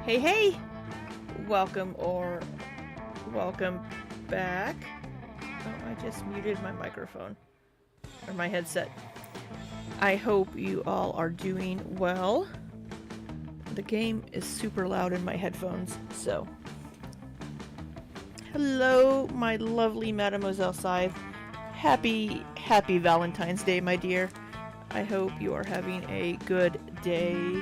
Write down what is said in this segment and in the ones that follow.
Hey, hey! Welcome welcome back. Oh, I just muted my microphone. Or my headset. I hope you all are doing well. The game is super loud in my headphones, so. Hello, my lovely Mademoiselle Scythe. Happy Valentine's Day, my dear. I hope you are having a good day.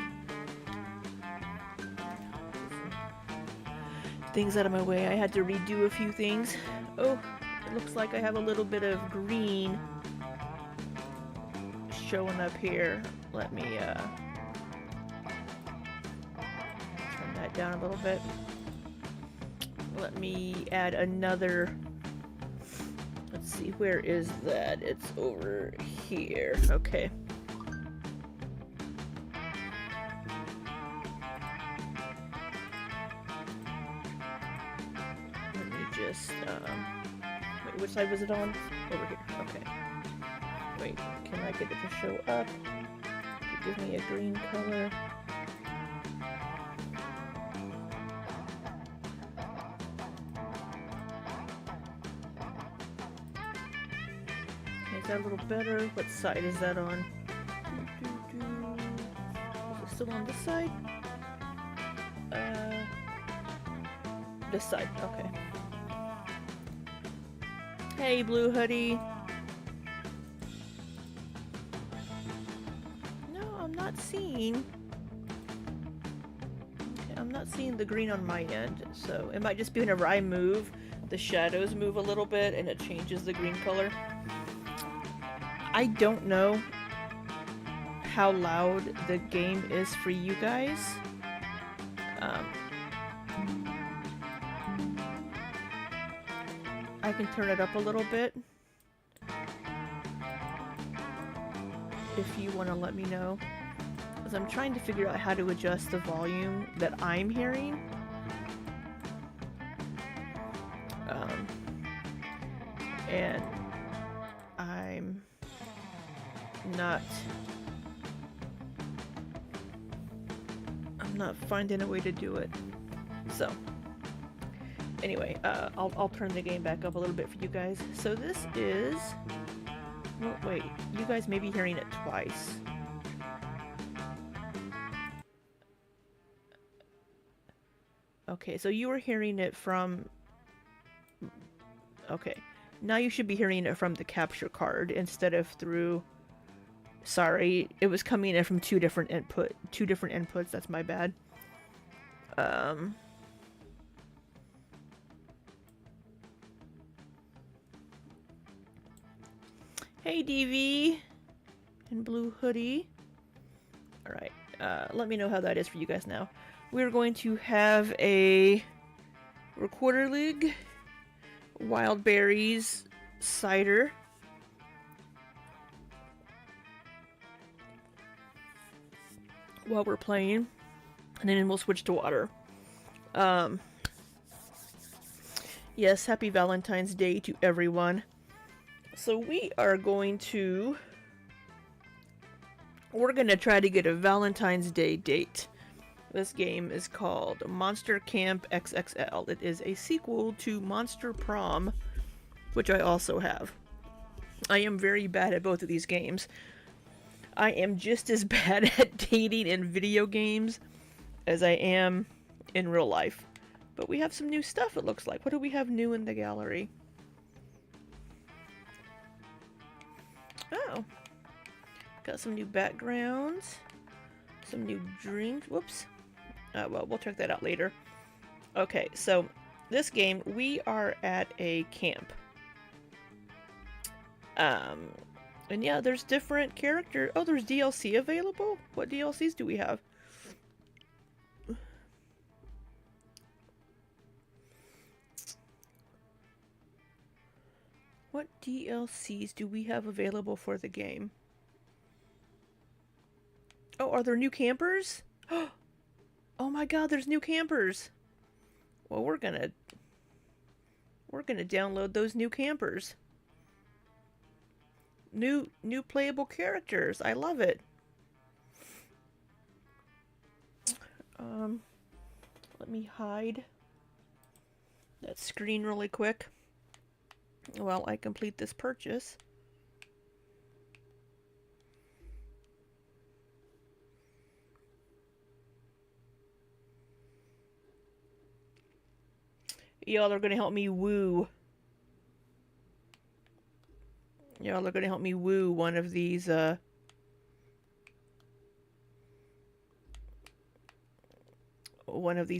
Things out of my way. I had to redo a few things. Oh, it looks like I have a little bit of green showing up here. Let me turn that down a little bit. Let me add another. Let's see, where is that? It's over here. Okay. Wait, which side was it on? Over here. Okay. Wait, can I get it to show up? Give me a green color. Okay, is that a little better? What side is that on? Is it still on this side? This side. Okay. Hey, Blue Hoodie. No, I'm not seeing. Okay, I'm not seeing the green on my end, so it might just be whenever I move, the shadows move a little bit and it changes the green color. I don't know how loud the game is for you guys. I can turn it up a little bit if you want to let me know, because I'm trying to figure out how to adjust the volume that I'm hearing. And I'm not finding a way to do it. So anyway, I'll turn the game back up a little bit for you guys. So this is... Well, wait, you guys may be hearing it twice. Okay, so you were hearing it from... Okay, now you should be hearing it from the capture card instead of through... Sorry, it was coming in from two different inputs, that's my bad. Hey, DV and Blue Hoodie. Alright, let me know how that is for you guys now. We're going to have a Recorder League Wild Berries cider. While we're playing. And then we'll switch to water. Yes, happy Valentine's Day to everyone. So we're going to try to get a Valentine's Day date. This game is called Monster Camp XXL. It is a sequel to Monster Prom, which I also have. I am very bad at both of these games. I am just as bad at dating in video games as I am in real life. But we have some new stuff, it looks like. What do we have new in the gallery? Oh. Got some new backgrounds. Some new drinks. Whoops. Well, we'll check that out later. Okay, so this game, we are at a camp. And yeah, there's different characters. Oh, there's DLC available? What DLCs do we have? What DLCs do we have available for the game? Oh, are there new campers? Oh my god, there's new campers! Well, we're gonna download those new campers. New playable characters. I love it. Let me hide that screen really quick while I complete this purchase. Y'all are gonna help me woo. Y'all are gonna help me woo one of these,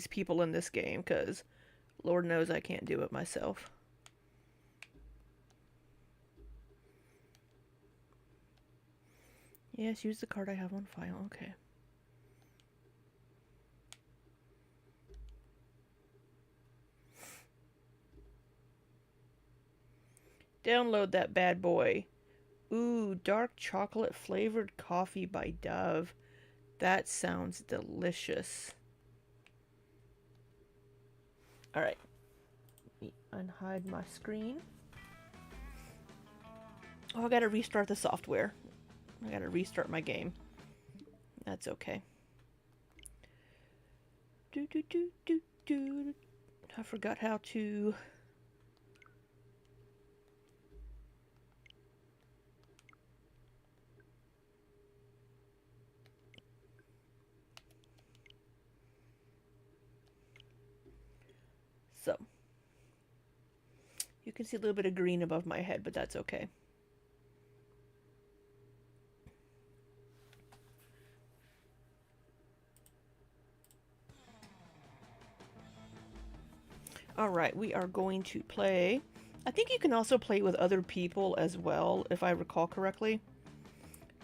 people in this game, because Lord knows I can't do it myself. Yes, use the card I have on file. Okay. Download that bad boy. Ooh, dark chocolate flavored coffee by Dove. That sounds delicious. Alright. Let me unhide my screen. Oh, I gotta restart the software. I gotta restart my game. That's okay. I forgot how to... So, you can see a little bit of green above my head, but that's okay. Alright, we are going to play. I think you can also play with other people as well, if I recall correctly.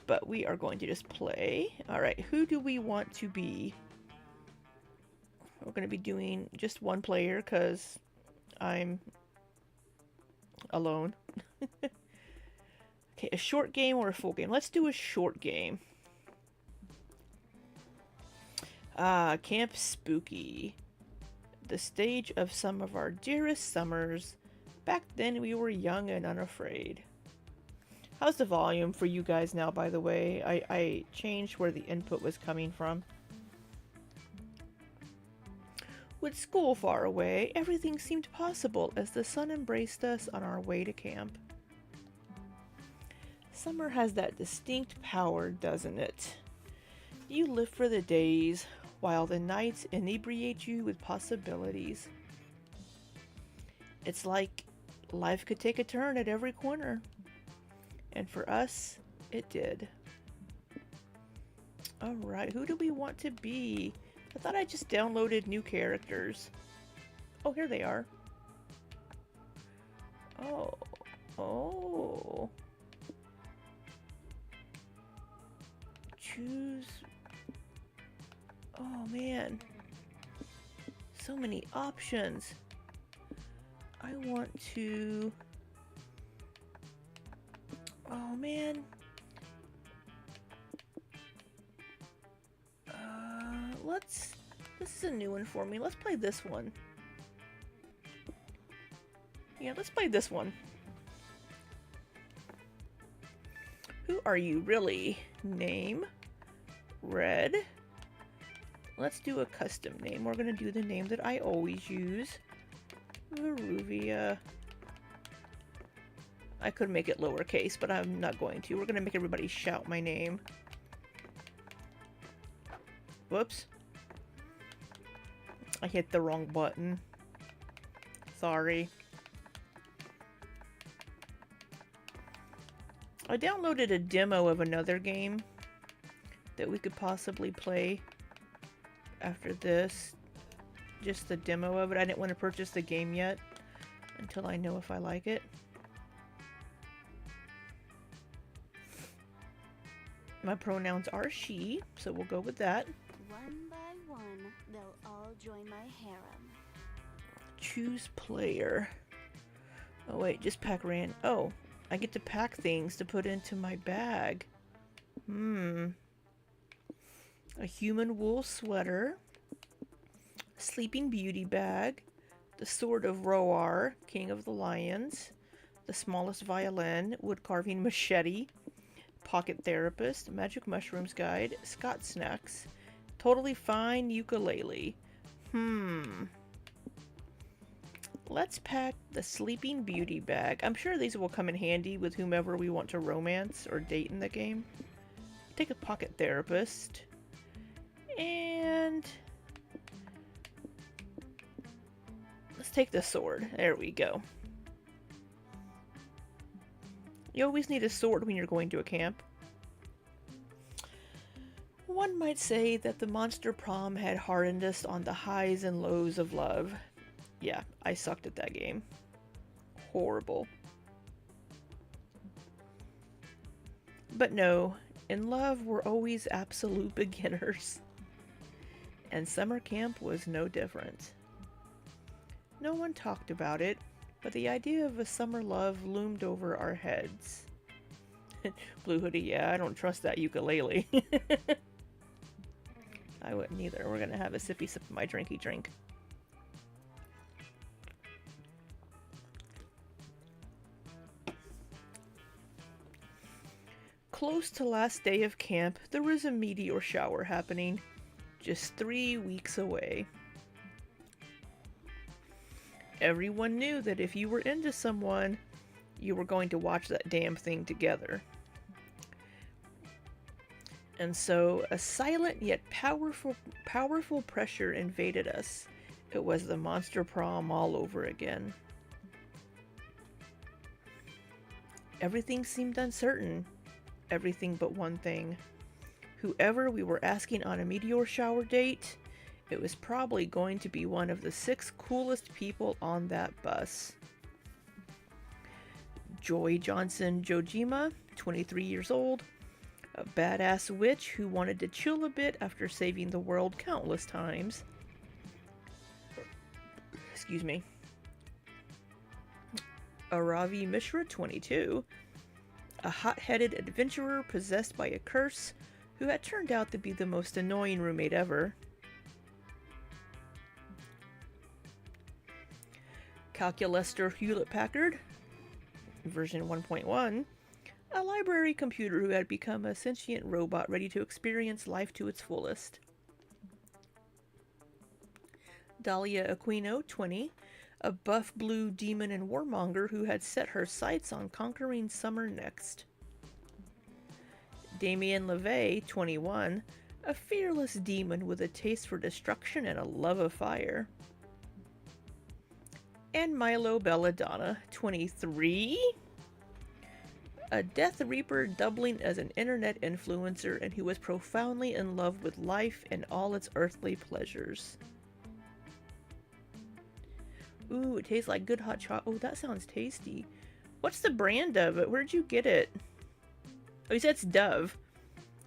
But we are going to just play. Alright, who do we want to be? We're going to be doing just one player because I'm alone. Okay, a short game or a full game? Let's do a short game. Camp Spooky. The stage of some of our dearest summers. Back then we were young and unafraid. How's the volume for you guys now, by the way? I changed where the input was coming from. With school far away, everything seemed possible as the sun embraced us on our way to camp. Summer has that distinct power, doesn't it? You live for the days, while the nights inebriate you with possibilities. It's like life could take a turn at every corner. And for us, it did. Alright, who do we want to be? I thought I just downloaded new characters. Oh, here they are. Oh. Oh. Choose. Oh, man. So many options. I want to... Oh, man. This is a new one for me. Let's play this one. Yeah, let's play this one. Who are you really? Name. Red. Let's do a custom name. We're gonna do the name that I always use. Veruvia. I could make it lowercase, but I'm not going to. We're gonna make everybody shout my name. Whoops. I hit the wrong button. Sorry. I downloaded a demo of another game that we could possibly play after this. Just the demo of it. I didn't want to purchase the game yet until I know if I like it. My pronouns are she, so we'll go with that. One by one, they'll all join my harem. Choose player. Oh wait, just pack ran. Oh, I get to pack things to put into my bag. A human wool sweater. Sleeping Beauty bag. The Sword of Roar, King of the Lions. The smallest violin, wood carving machete. Pocket Therapist, Magic Mushrooms Guide, Scott Snacks, Totally Fine Ukulele. Let's pack the Sleeping Beauty bag. I'm sure these will come in handy with whomever we want to romance or date in the game. Take a pocket therapist. And let's take the sword. There we go. You always need a sword when you're going to a camp. One might say that the Monster Prom had hardened us on the highs and lows of love. Yeah, I sucked at that game. Horrible. But no, in love we're always absolute beginners. And summer camp was no different. No one talked about it, but the idea of a summer love loomed over our heads. Blue Hoodie, yeah, I don't trust that ukulele. I wouldn't either. We're gonna have a sippy sip of my drinky drink. Close to last day of camp, there was a meteor shower happening, just 3 weeks away. Everyone knew that if you were into someone, you were going to watch that damn thing together. And so, a silent yet powerful pressure invaded us. It was the Monster Prom all over again. Everything seemed uncertain. Everything but one thing. Whoever we were asking on a meteor shower date, it was probably going to be one of the 6 coolest people on that bus. Joy Johnson Jojima, 23 years old, a badass witch who wanted to chill a bit after saving the world countless times. Excuse me. Aravi Mishra, 22, a hot-headed adventurer possessed by a curse who had turned out to be the most annoying roommate ever. Calculester Hewlett-Packard, version 1.1, a library computer who had become a sentient robot ready to experience life to its fullest. Dahlia Aquino, 20, a buff blue demon and warmonger who had set her sights on conquering summer next. Damien LeVay, 21, a fearless demon with a taste for destruction and a love of fire. And Milo Belladonna, 23, a Death Reaper doubling as an internet influencer and who was profoundly in love with life and all its earthly pleasures. Ooh, it tastes like good hot chocolate. Oh, that sounds tasty. What's the brand of it? Where'd you get it? Oh, you said it's Dove.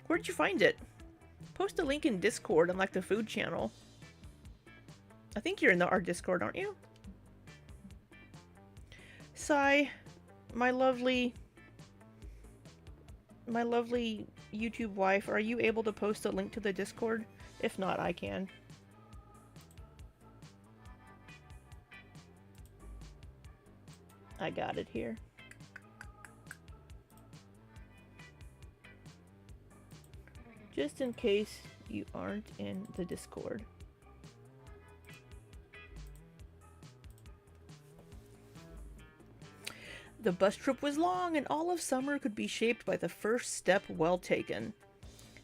Where'd you find it? Post a link in Discord on like the food channel. I think you're in our Discord, aren't you? Sai, my lovely YouTube wife, are you able to post a link to the Discord? If not, I can. I got it here. Just in case you aren't in the Discord. The bus trip was long, and all of summer could be shaped by the first step well taken.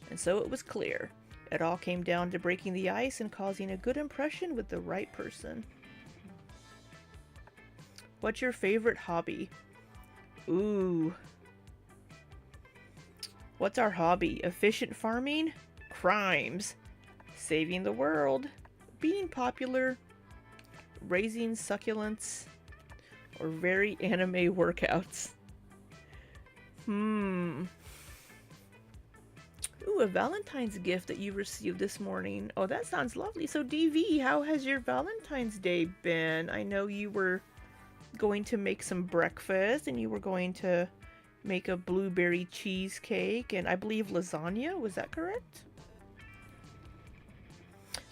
And so it was clear. It all came down to breaking the ice and causing a good impression with the right person. What's your favorite hobby? Ooh. What's our hobby? Efficient farming? Crimes. Saving the world? Being popular? Raising succulents? Or very anime workouts? Ooh, a Valentine's gift that you received this morning. Oh, that sounds lovely. So, DV, how has your Valentine's Day been? I know you were going to make some breakfast and you were going to make a blueberry cheesecake and I believe lasagna. Was that correct?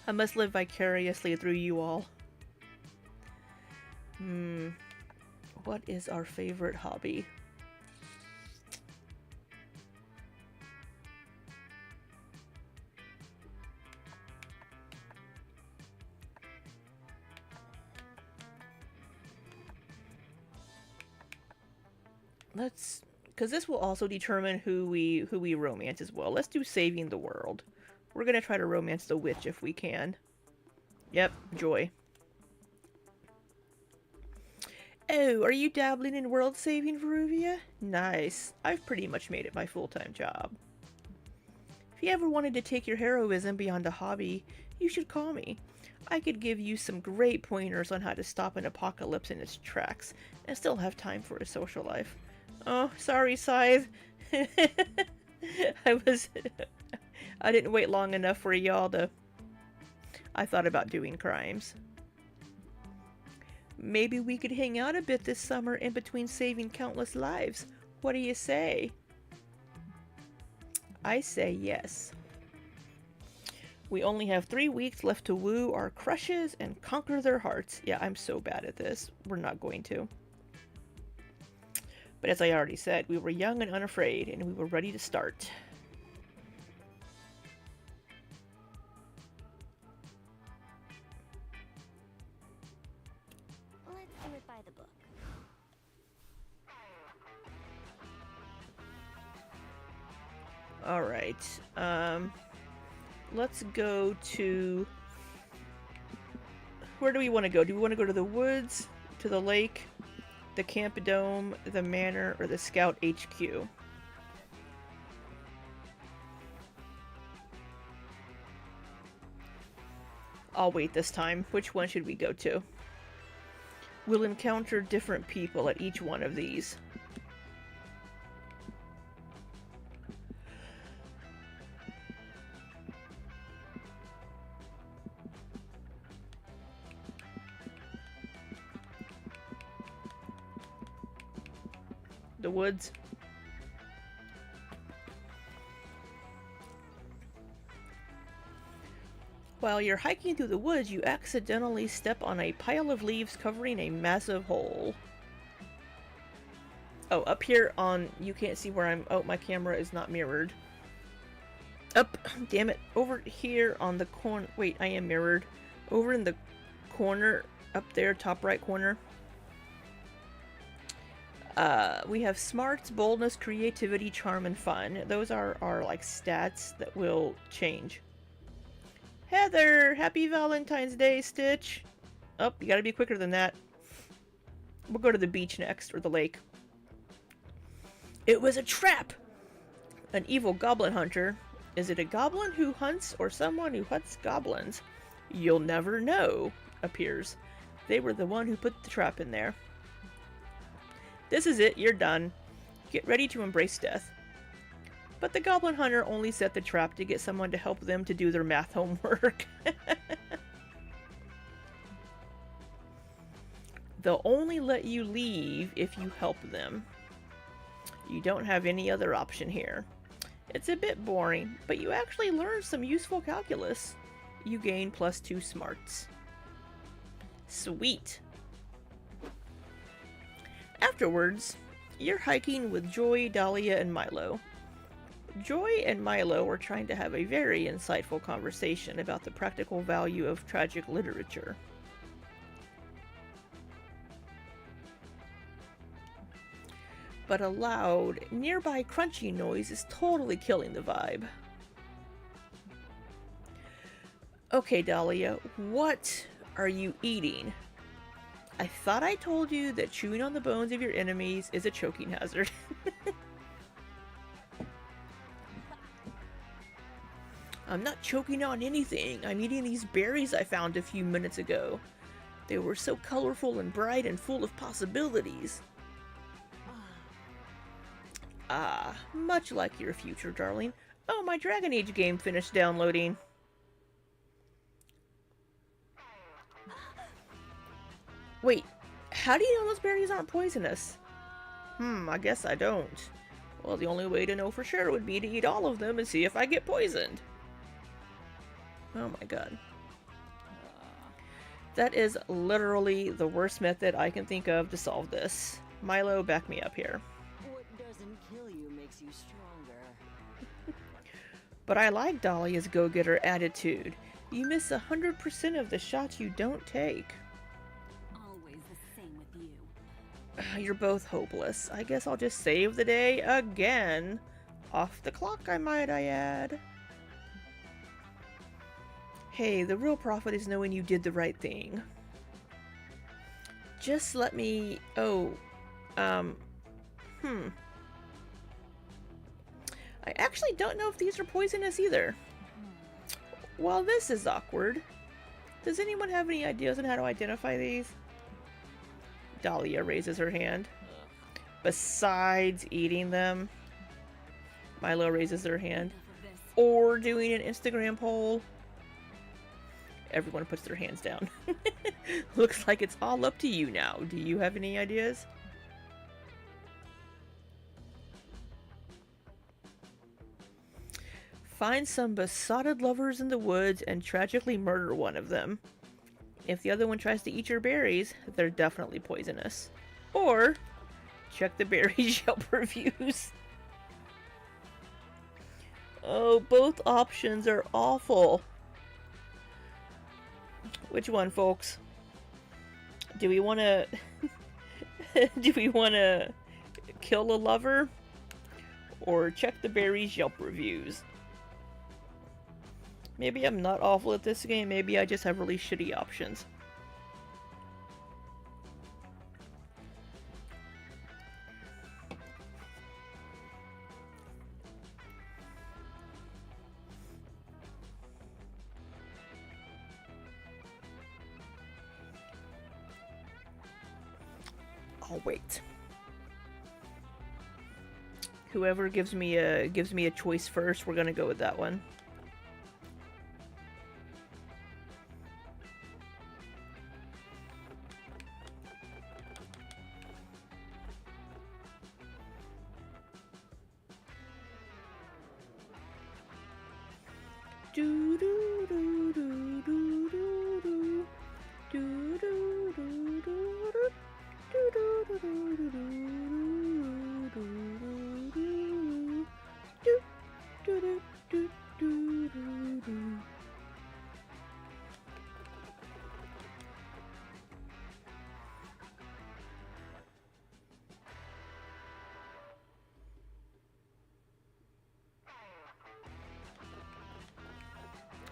I must live vicariously through you all. What is our favorite hobby? Let's, because this will also determine who we romance as well. Let's do saving the world. We're gonna try to romance the witch if we can. Yep, Joy. Oh, are you dabbling in world saving, Veruvia? Nice. I've pretty much made it my full-time job. If you ever wanted to take your heroism beyond a hobby, you should call me. I could give you some great pointers on how to stop an apocalypse in its tracks and still have time for a social life. Oh, sorry, Scythe. I didn't wait long enough for y'all to... I thought about doing crimes. Maybe we could hang out a bit this summer in between saving countless lives. What do you say? I say yes. We only have 3 weeks left to woo our crushes and conquer their hearts. Yeah, I'm so bad at this. We're not going to. But as I already said, we were young and unafraid, and we were ready to start. Let's do it by the book. Alright, let's go to... Where do we want to go? Do we want to go to the woods, to the lake, the camp dome, the manor, or the scout HQ? I'll wait this time. Which one should we go to? We'll encounter different people at each one of these. The woods. While you're hiking through the woods, you accidentally step on a pile of leaves covering a massive hole. Oh, up here on... You can't see where I'm... Oh, my camera is not mirrored. Up! Damn it. Over here on the corner... Wait, I am mirrored. Over in the corner, up there, top right corner. We have smarts, boldness, creativity, charm, and fun. Those are our, like, stats that will change. Heather! Happy Valentine's Day, Stitch! Oh, you gotta be quicker than that. We'll go to the beach next, or the lake. It was a trap! An evil goblin hunter. Is it a goblin who hunts, or someone who hunts goblins? You'll never know, appears. They were the one who put the trap in there. This is it, you're done. Get ready to embrace death. But the goblin hunter only set the trap to get someone to help them to do their math homework. They'll only let you leave if you help them. You don't have any other option here. It's a bit boring, but you actually learn some useful calculus. You gain +2 smarts. Sweet. Afterwards, you're hiking with Joy, Dahlia, and Milo. Joy and Milo are trying to have a very insightful conversation about the practical value of tragic literature. But a loud, nearby crunchy noise is totally killing the vibe. Okay, Dahlia, what are you eating? I thought I told you that chewing on the bones of your enemies is a choking hazard. I'm not choking on anything. I'm eating these berries I found a few minutes ago. They were so colorful and bright and full of possibilities. Ah, much like your future, darling. Oh, my Dragon Age game finished downloading. Wait, how do you know those berries aren't poisonous? I guess I don't. Well, the only way to know for sure would be to eat all of them and see if I get poisoned. Oh my god. That is literally the worst method I can think of to solve this. Milo, back me up here. What doesn't kill you makes you stronger. But I like Dahlia's go-getter attitude. You miss 100% of the shots you don't take. Always the same with you. You're both hopeless. I guess I'll just save the day again. Off the clock, I might add. Hey, the real profit is knowing you did the right thing. Just let me... Oh, I actually don't know if these are poisonous either. Well, this is awkward. Does anyone have any ideas on how to identify these? Dahlia raises her hand. Besides eating them, Milo raises their hand. Or doing an Instagram poll. Everyone puts their hands down. Looks like it's all up to you now. Do you have any ideas? Find some besotted lovers in the woods and tragically murder one of them. If the other one tries to eat your berries, they're definitely poisonous. Or, check the berries Yelp reviews. Oh, both options are awful. Which one, folks? Do we want to... Do we want to kill a lover? Or check the berries Yelp reviews? Maybe I'm not awful at this game, maybe I just have really shitty options. I'll wait. Whoever gives me a choice first, we're gonna go with that one.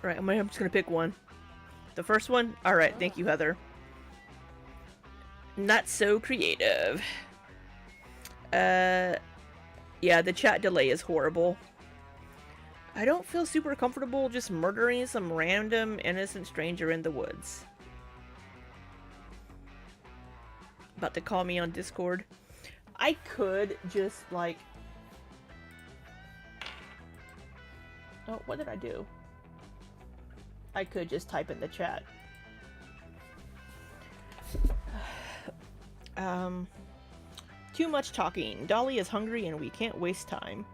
Alright, I'm just gonna pick one. The first one? Alright, thank you, Heather. Not so creative. Yeah, the chat delay is horrible. I don't feel super comfortable just murdering some random innocent stranger in the woods. About to call me on Discord. I could just, like... Oh, what did I do? I could just type in the chat. Too much talking. Dolly is hungry and we can't waste time.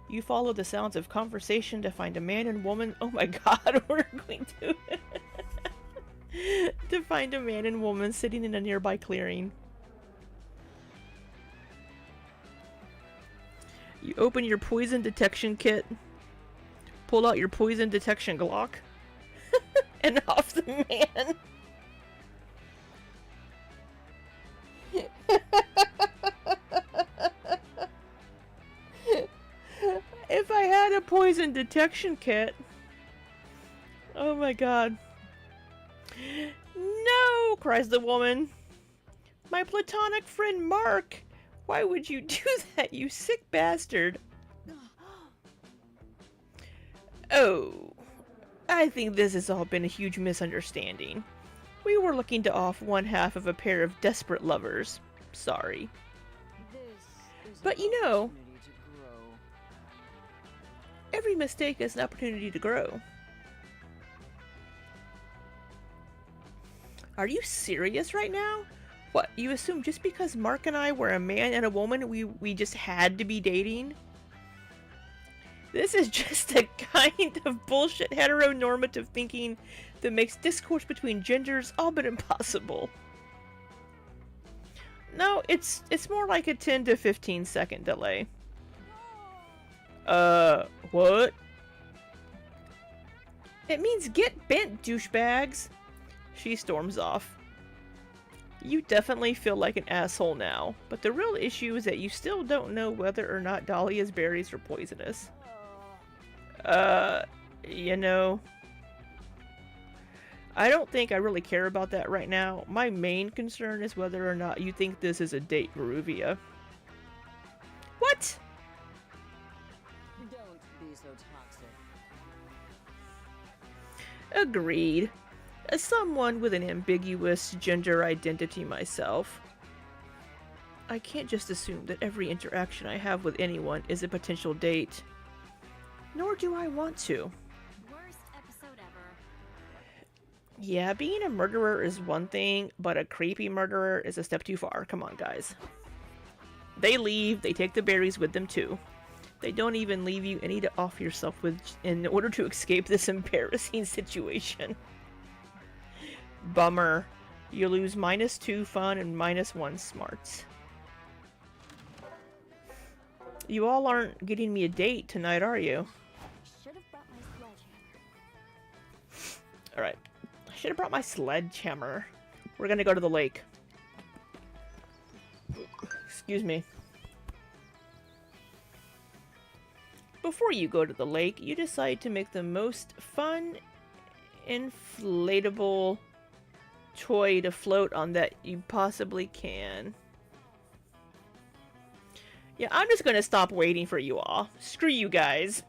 You follow the sounds of conversation to find a man and woman. Oh my god, we're going to... to find a man and woman sitting in a nearby clearing. You open your poison detection kit. Pull out your poison detection Glock. And off the man. If I had a poison detection kit. Oh my god. No, cries the woman. My platonic friend Mark. Why would you do that, you sick bastard? Oh, I think this has all been a huge misunderstanding. We were looking to off one half of a pair of desperate lovers. Sorry. But you know, every mistake is an opportunity to grow. Are you serious right now? What, you assume just because Mark and I were a man and a woman, we just had to be dating? This is just a kind of bullshit heteronormative thinking that makes discourse between genders all but impossible. No, it's more like a 10 to 15 second delay. What? It means get bent, douchebags. She storms off. You definitely feel like an asshole now, but the real issue is that you still don't know whether or not Dahlia's berries are poisonous. You know, I don't think I really care about that right now. My main concern is whether or not you think this is a date, Varuvia. What? Don't be so toxic. Agreed. As someone with an ambiguous gender identity myself, I can't just assume that every interaction I have with anyone is a potential date. Nor do I want to. Worst episode ever. Yeah, being a murderer is one thing, but a creepy murderer is a step too far. Come on, guys. They leave, they take the berries with them too. They don't even leave you any to off yourself with in order to escape this embarrassing situation. Bummer. You lose -2 fun and -1 smarts. You all aren't getting me a date tonight, are you? Should have brought my sledgehammer. Alright. I should have brought my sledgehammer. We're gonna go to the lake. Excuse me. Before you go to the lake, you decide to make the most fun, inflatable toy to float on that you possibly can. Yeah, I'm just gonna stop waiting for you all. Screw you guys.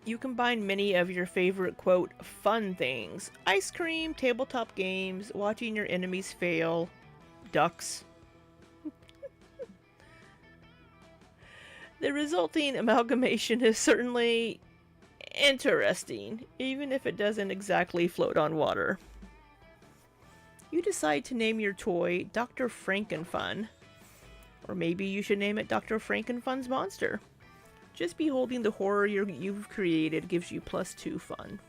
You combine many of your favorite, quote, fun things. Ice cream, tabletop games, watching your enemies fail, ducks. The resulting amalgamation is certainly interesting, even if it doesn't exactly float on water. You decide to name your toy Dr. Frankenfun. Or maybe you should name it Dr. Frankenfun's Monster. Just beholding the horror you've created gives you +2 fun.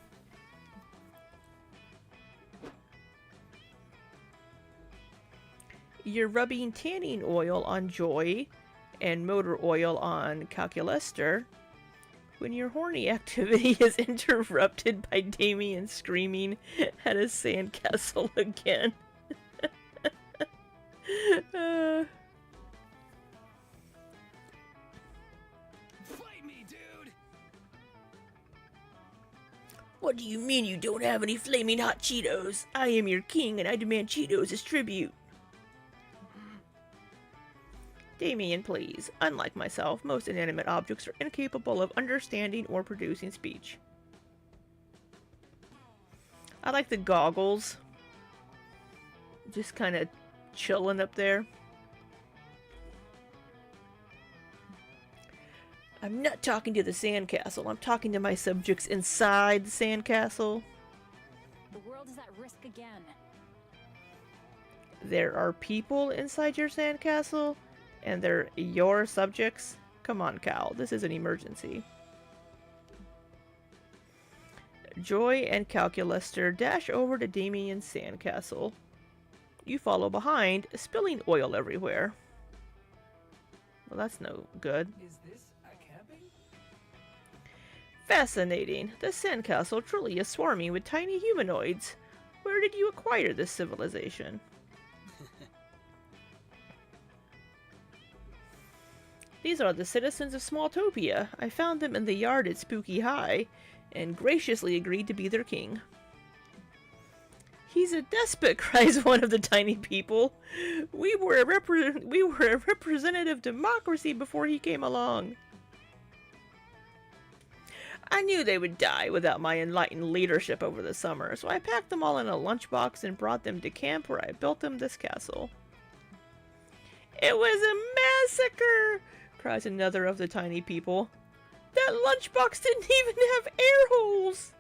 You're rubbing tanning oil on Joy and motor oil on Calculester when your horny activity is interrupted by Damien screaming at a sandcastle again. Fight me, dude! What do you mean you don't have any flaming hot Cheetos? I am your king and I demand Cheetos as tribute. Damien, please. Unlike myself, most inanimate objects are incapable of understanding or producing speech. I like the goggles. Just kind of chilling up there. I'm not talking to the sandcastle. I'm talking to my subjects inside the sandcastle. The world is at risk again. There are people inside your sandcastle, and they're your subjects? Come on, Cal. This is an emergency. Joy and Calculester dash over to Damien's sandcastle. You follow behind, spilling oil everywhere. Well, that's no good. Is this a camping? Fascinating. The sandcastle truly is swarming with tiny humanoids. Where did you acquire this civilization? These are the citizens of Smalltopia. I found them in the yard at Spooky High, and graciously agreed to be their king. He's a despot, cries one of the tiny people. We were a representative democracy before he came along. I knew they would die without my enlightened leadership over the summer, so I packed them all in a lunchbox and brought them to camp where I built them this castle. It was a massacre, cries another of the tiny people. That lunchbox didn't even have air holes!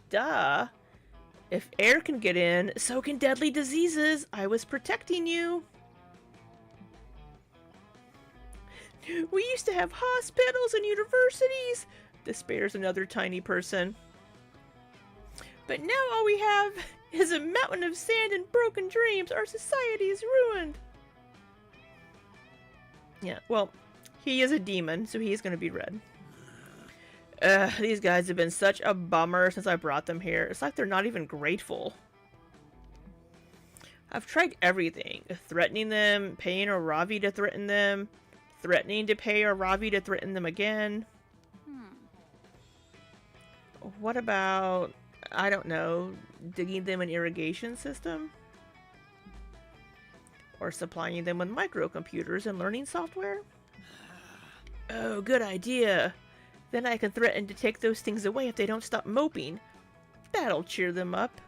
Duh. If air can get in, so can deadly diseases. I was protecting you. We used to have hospitals and universities, despairs another tiny person. But now all we have is a mountain of sand and broken dreams. Our society is ruined. Yeah, well, he is a demon, so he's gonna be red. These guys have been such a bummer since I brought them here. It's like they're not even grateful. I've tried everything. Threatening them, paying a Ravi to threaten them, threatening to pay a Ravi to threaten them again. What about, I don't know, digging them an irrigation system? Or supplying them with microcomputers and learning software? Oh, good idea. Then I can threaten to take those things away if they don't stop moping. That'll cheer them up.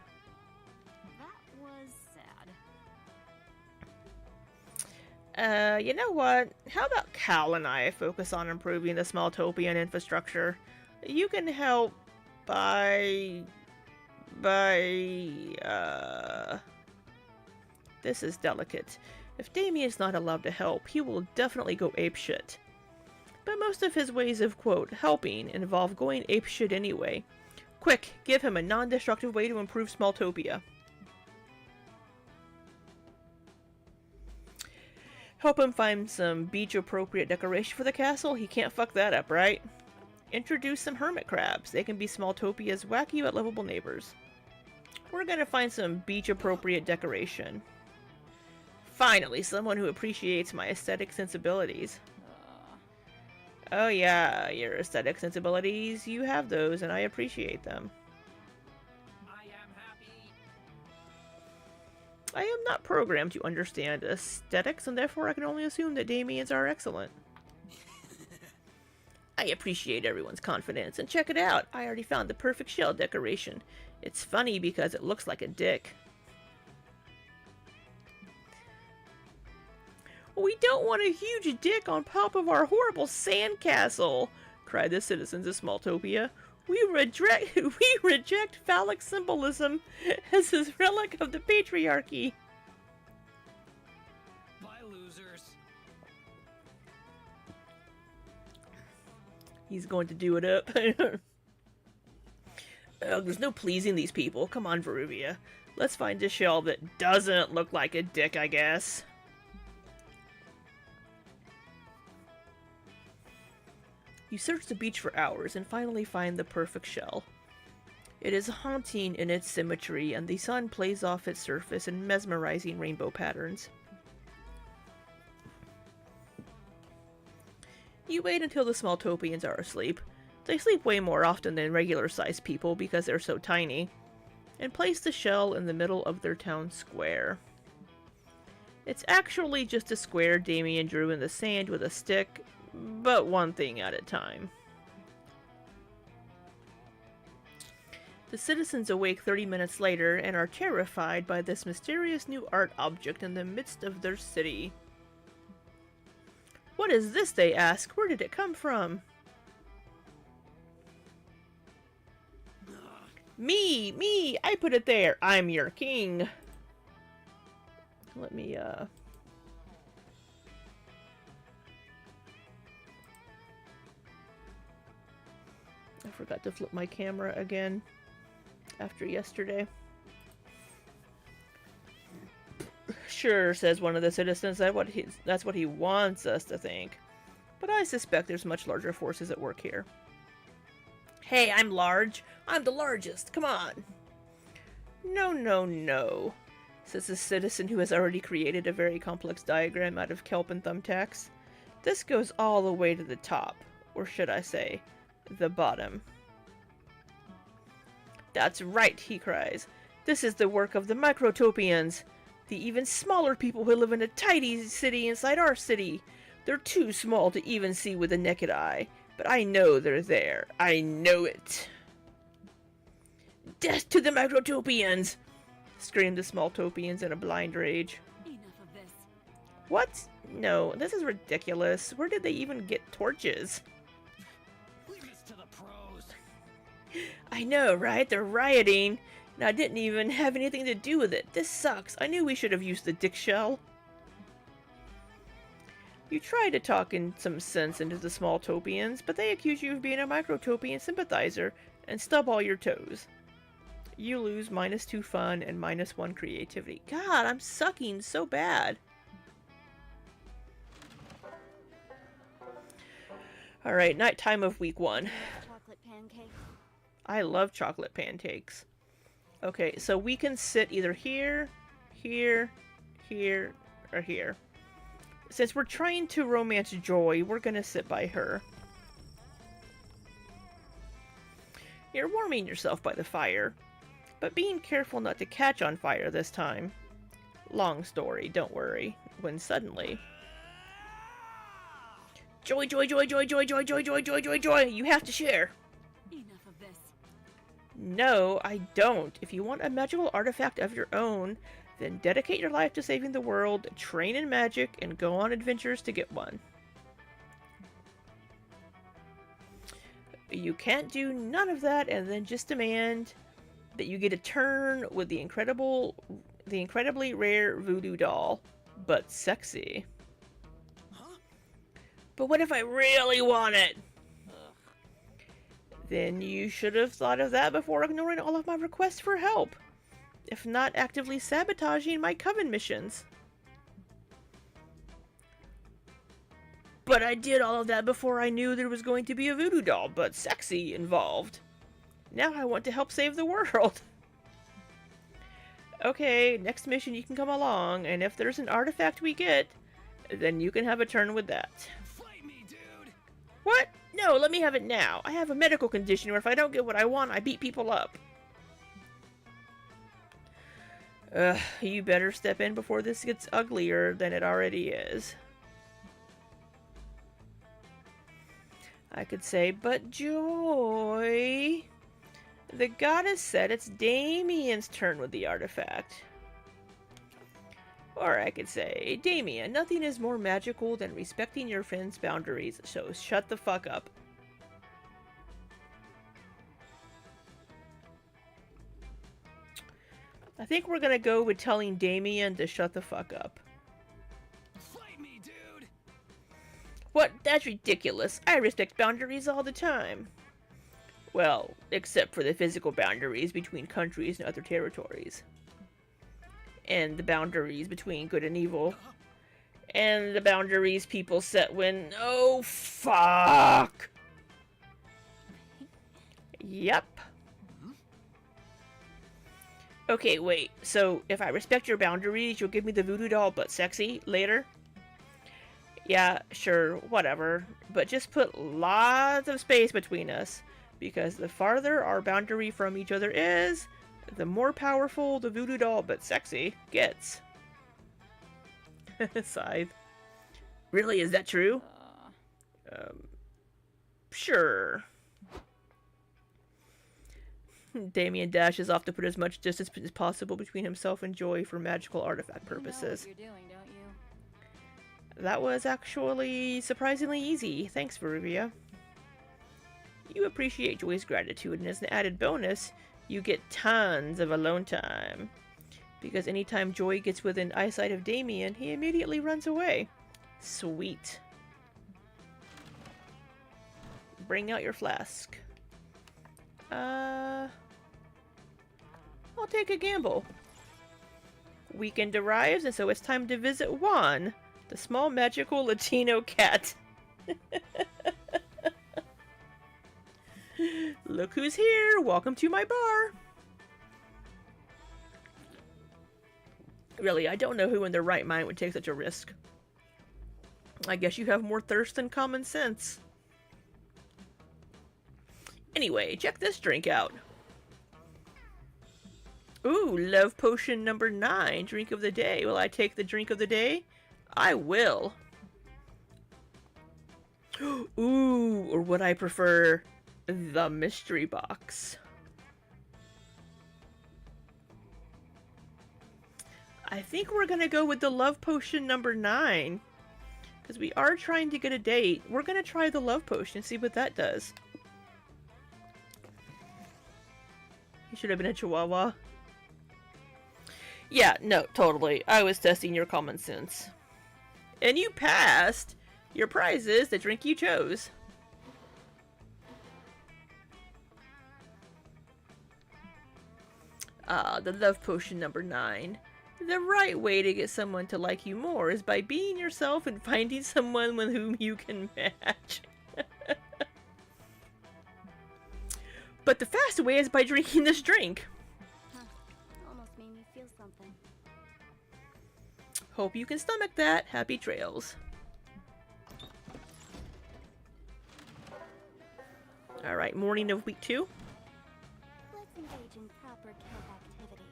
That was sad. You know what? How about Cal and I focus on improving the Smalltopian infrastructure? You can help by... This is delicate. If Damien's not allowed to help, he will definitely go apeshit. But most of his ways of, quote, helping involve going apeshit anyway. Quick, give him a non-destructive way to improve Smalltopia. Help him find some beach-appropriate decoration for the castle? He can't fuck that up, right? Introduce some hermit crabs. They can be Smalltopia's wacky but lovable neighbors. We're gonna find some beach-appropriate decoration. Finally, someone who appreciates my aesthetic sensibilities. Oh yeah, your aesthetic sensibilities, you have those, and I appreciate them. I am happy. I am not programmed to understand aesthetics, and therefore I can only assume that Damien's are excellent. I appreciate everyone's confidence, and check it out, I already found the perfect shell decoration. It's funny because it looks like a dick. We don't want a huge dick on top of our horrible sandcastle, cried the citizens of Smalltopia. We reject phallic symbolism as a relic of the patriarchy. Bye, losers. He's going to do it up. There's no pleasing these people. Come on, Veruvia. Let's find a shell that doesn't look like a dick, I guess. You search the beach for hours and finally find the perfect shell. It is haunting in its symmetry, and the sun plays off its surface in mesmerizing rainbow patterns. You wait until the Smalltopians are asleep. They sleep way more often than regular-sized people because they're so tiny, and place the shell in the middle of their town square. It's actually just a square Damien drew in the sand with a stick, but one thing at a time. The citizens awake 30 minutes later and are terrified by this mysterious new art object in the midst of their city. What is this, they ask? Where did it come from? Me! I put it there! I'm your king! Let me, I forgot to flip my camera again after yesterday. Sure, says one of the citizens, that's what he wants us to think. But I suspect there's much larger forces at work here. Hey, I'm large. I'm the largest. Come on. No, says a citizen who has already created a very complex diagram out of kelp and thumbtacks. This goes all the way to the top, or should I say, the bottom. That's right, he cries. This is the work of the Microtopians, the even smaller people who live in a tiny city inside our city. They're too small to even see with the naked eye, but I know they're there. I know it. Death to the Microtopians! Screamed the Smalltopians in a blind rage. Enough of this. What? No, this is ridiculous. Where did they even get torches? Leave this to the pros. I know, right? They're rioting, and I didn't even have anything to do with it. This sucks. I knew we should have used the dick shell. You try to talk in some sense into the Smalltopians, but they accuse you of being a Microtopian sympathizer and stub all your toes. You lose -2 fun and -1 creativity. God, I'm sucking so bad. Alright, nighttime of week 1. Chocolate pancakes. I love chocolate pancakes. Okay, so we can sit either here, here, here, or here. Since we're trying to romance Joy, we're gonna sit by her. You're warming yourself by the fire, but being careful not to catch on fire this time. Long story, don't worry. When suddenly... Joy, joy, joy, joy, joy, joy, joy, joy, joy, joy, joy! You have to share! Enough of this. No, I don't. If you want a magical artifact of your own, then dedicate your life to saving the world, train in magic, and go on adventures to get one. You can't do none of that and then just demand that you get a turn with the incredibly rare voodoo doll, but sexy. Huh? But what if I really want it? Ugh. Then you should have thought of that before ignoring all of my requests for help. If not actively sabotaging my coven missions. But I did all of that before I knew there was going to be a voodoo doll, but sexy, involved. Now I want to help save the world. Okay, next mission you can come along, and if there's an artifact we get, then you can have a turn with that. Fight me, dude! What? No, let me have it now. I have a medical condition where if I don't get what I want, I beat people up. You better step in before this gets uglier than it already is. I could say, but Joy... The goddess said it's Damien's turn with the artifact. Or I could say, Damien, nothing is more magical than respecting your friend's boundaries, so shut the fuck up. I think we're gonna go with telling Damien to shut the fuck up. Fight me, dude! What? That's ridiculous. I respect boundaries all the time. Well, except for the physical boundaries between countries and other territories. And the boundaries between good and evil. And the boundaries people set when... Oh, fuck! Yep. Okay, wait. So, if I respect your boundaries, you'll give me the voodoo doll but sexy later? Yeah, sure, whatever. But just put lots of space between us. Because the farther our boundary from each other is, the more powerful the voodoo doll but sexy gets. Scythe. Really, is that true? Sure. Damien dashes off to put as much distance as possible between himself and Joy for magical artifact purposes. You know what you're doing, don't you? That was actually surprisingly easy. Thanks, Veruvia. You appreciate Joy's gratitude, and as an added bonus, you get tons of alone time. Because anytime Joy gets within eyesight of Damien, he immediately runs away. Sweet. Bring out your flask. I'll take a gamble. Weekend arrives, and so it's time to visit Juan, the small magical Latino cat. Look who's here! Welcome to my bar! Really, I don't know who in their right mind would take such a risk. I guess you have more thirst than common sense. Anyway, check this drink out. Ooh, love potion number 9, drink of the day. Will I take the drink of the day? I will. Ooh, or would I prefer the mystery box? I think we're gonna go with the love potion number 9. Because we are trying to get a date. We're gonna try the love potion and see what that does. He should have been a chihuahua. Yeah, no, totally. I was testing your common sense. And you passed! Your prize is the drink you chose. Ah, the love potion number 9. The right way to get someone to like you more is by being yourself and finding someone with whom you can match. But the fast way is by drinking this drink. Huh. Almost made me feel something. Hope you can stomach that. Happy trails. Alright, morning of week 2. Let's engage in proper camp activities.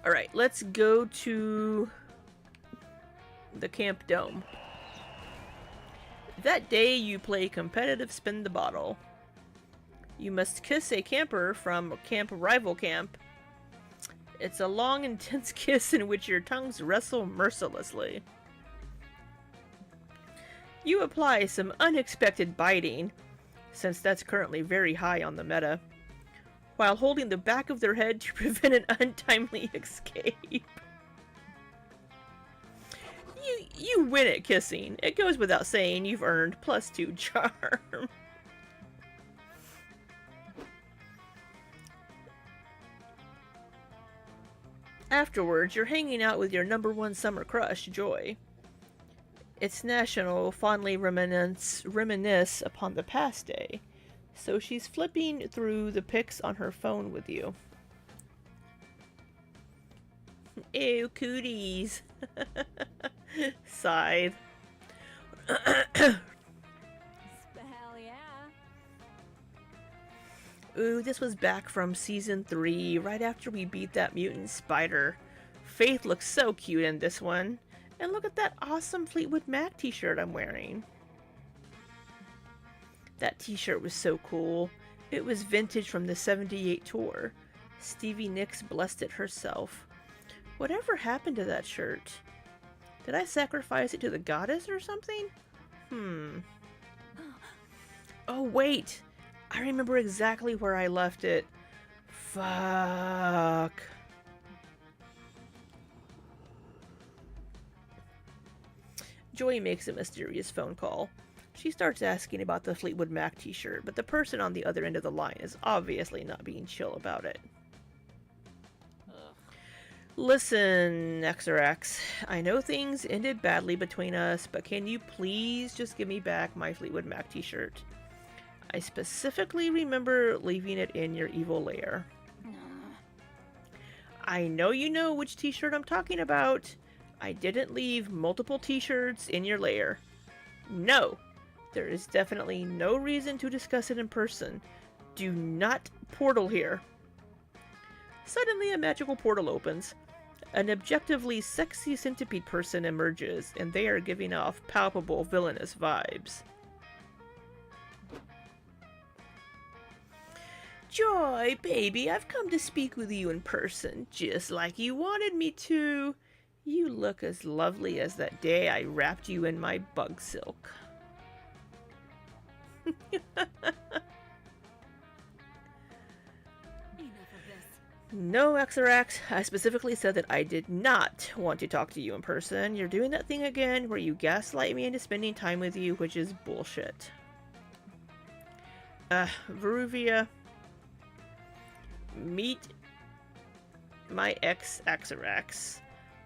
Alright, let's go to the camp dome. That day you play competitive spin the bottle. You must kiss a camper from Camp Rival Camp. It's a long, intense kiss in which your tongues wrestle mercilessly. You apply some unexpected biting, since that's currently very high on the meta, while holding the back of their head to prevent an untimely escape. You win at kissing. It goes without saying you've earned +2 charm. Afterwards, you're hanging out with your #1 summer crush, Joy. It's National Fondly Reminisce upon the past day, so she's flipping through the pics on her phone with you. Ew, cooties. Scythe. Hell yeah. Ooh, this was back from season 3, right after we beat that mutant spider. Faith looks so cute in this one. And look at that awesome Fleetwood Mac t-shirt I'm wearing. That t-shirt was so cool. It was vintage from the '78 tour. Stevie Nicks blessed it herself. Whatever happened to that shirt? Did I sacrifice it to the goddess or something? Oh wait! I remember exactly where I left it. Fuck. Joy makes a mysterious phone call. She starts asking about the Fleetwood Mac t-shirt, but the person on the other end of the line is obviously not being chill about it. Listen, XRX, I know things ended badly between us, but can you please just give me back my Fleetwood Mac t-shirt? I specifically remember leaving it in your evil lair. I know you know which t-shirt I'm talking about. I didn't leave multiple t-shirts in your lair. No, there is definitely no reason to discuss it in person. Do not portal here. Suddenly a magical portal opens. An objectively sexy centipede person emerges, and they are giving off palpable villainous vibes. Joy, baby, I've come to speak with you in person, just like you wanted me to. You look as lovely as that day I wrapped you in my bug silk. No, XRX, I specifically said that I did not want to talk to you in person. You're doing that thing again where you gaslight me into spending time with you, which is bullshit. Veruvia, meet my ex XRX,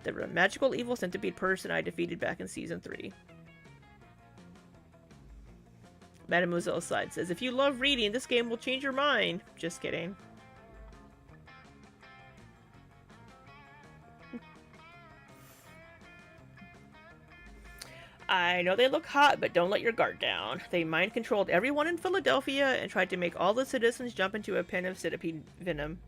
the magical evil centipede person I defeated back in season 3. Mademoiselle Side says, if you love reading, this game will change your mind. Just kidding. I know they look hot, but don't let your guard down. They mind-controlled everyone in Philadelphia and tried to make all the citizens jump into a pen of centipede venom.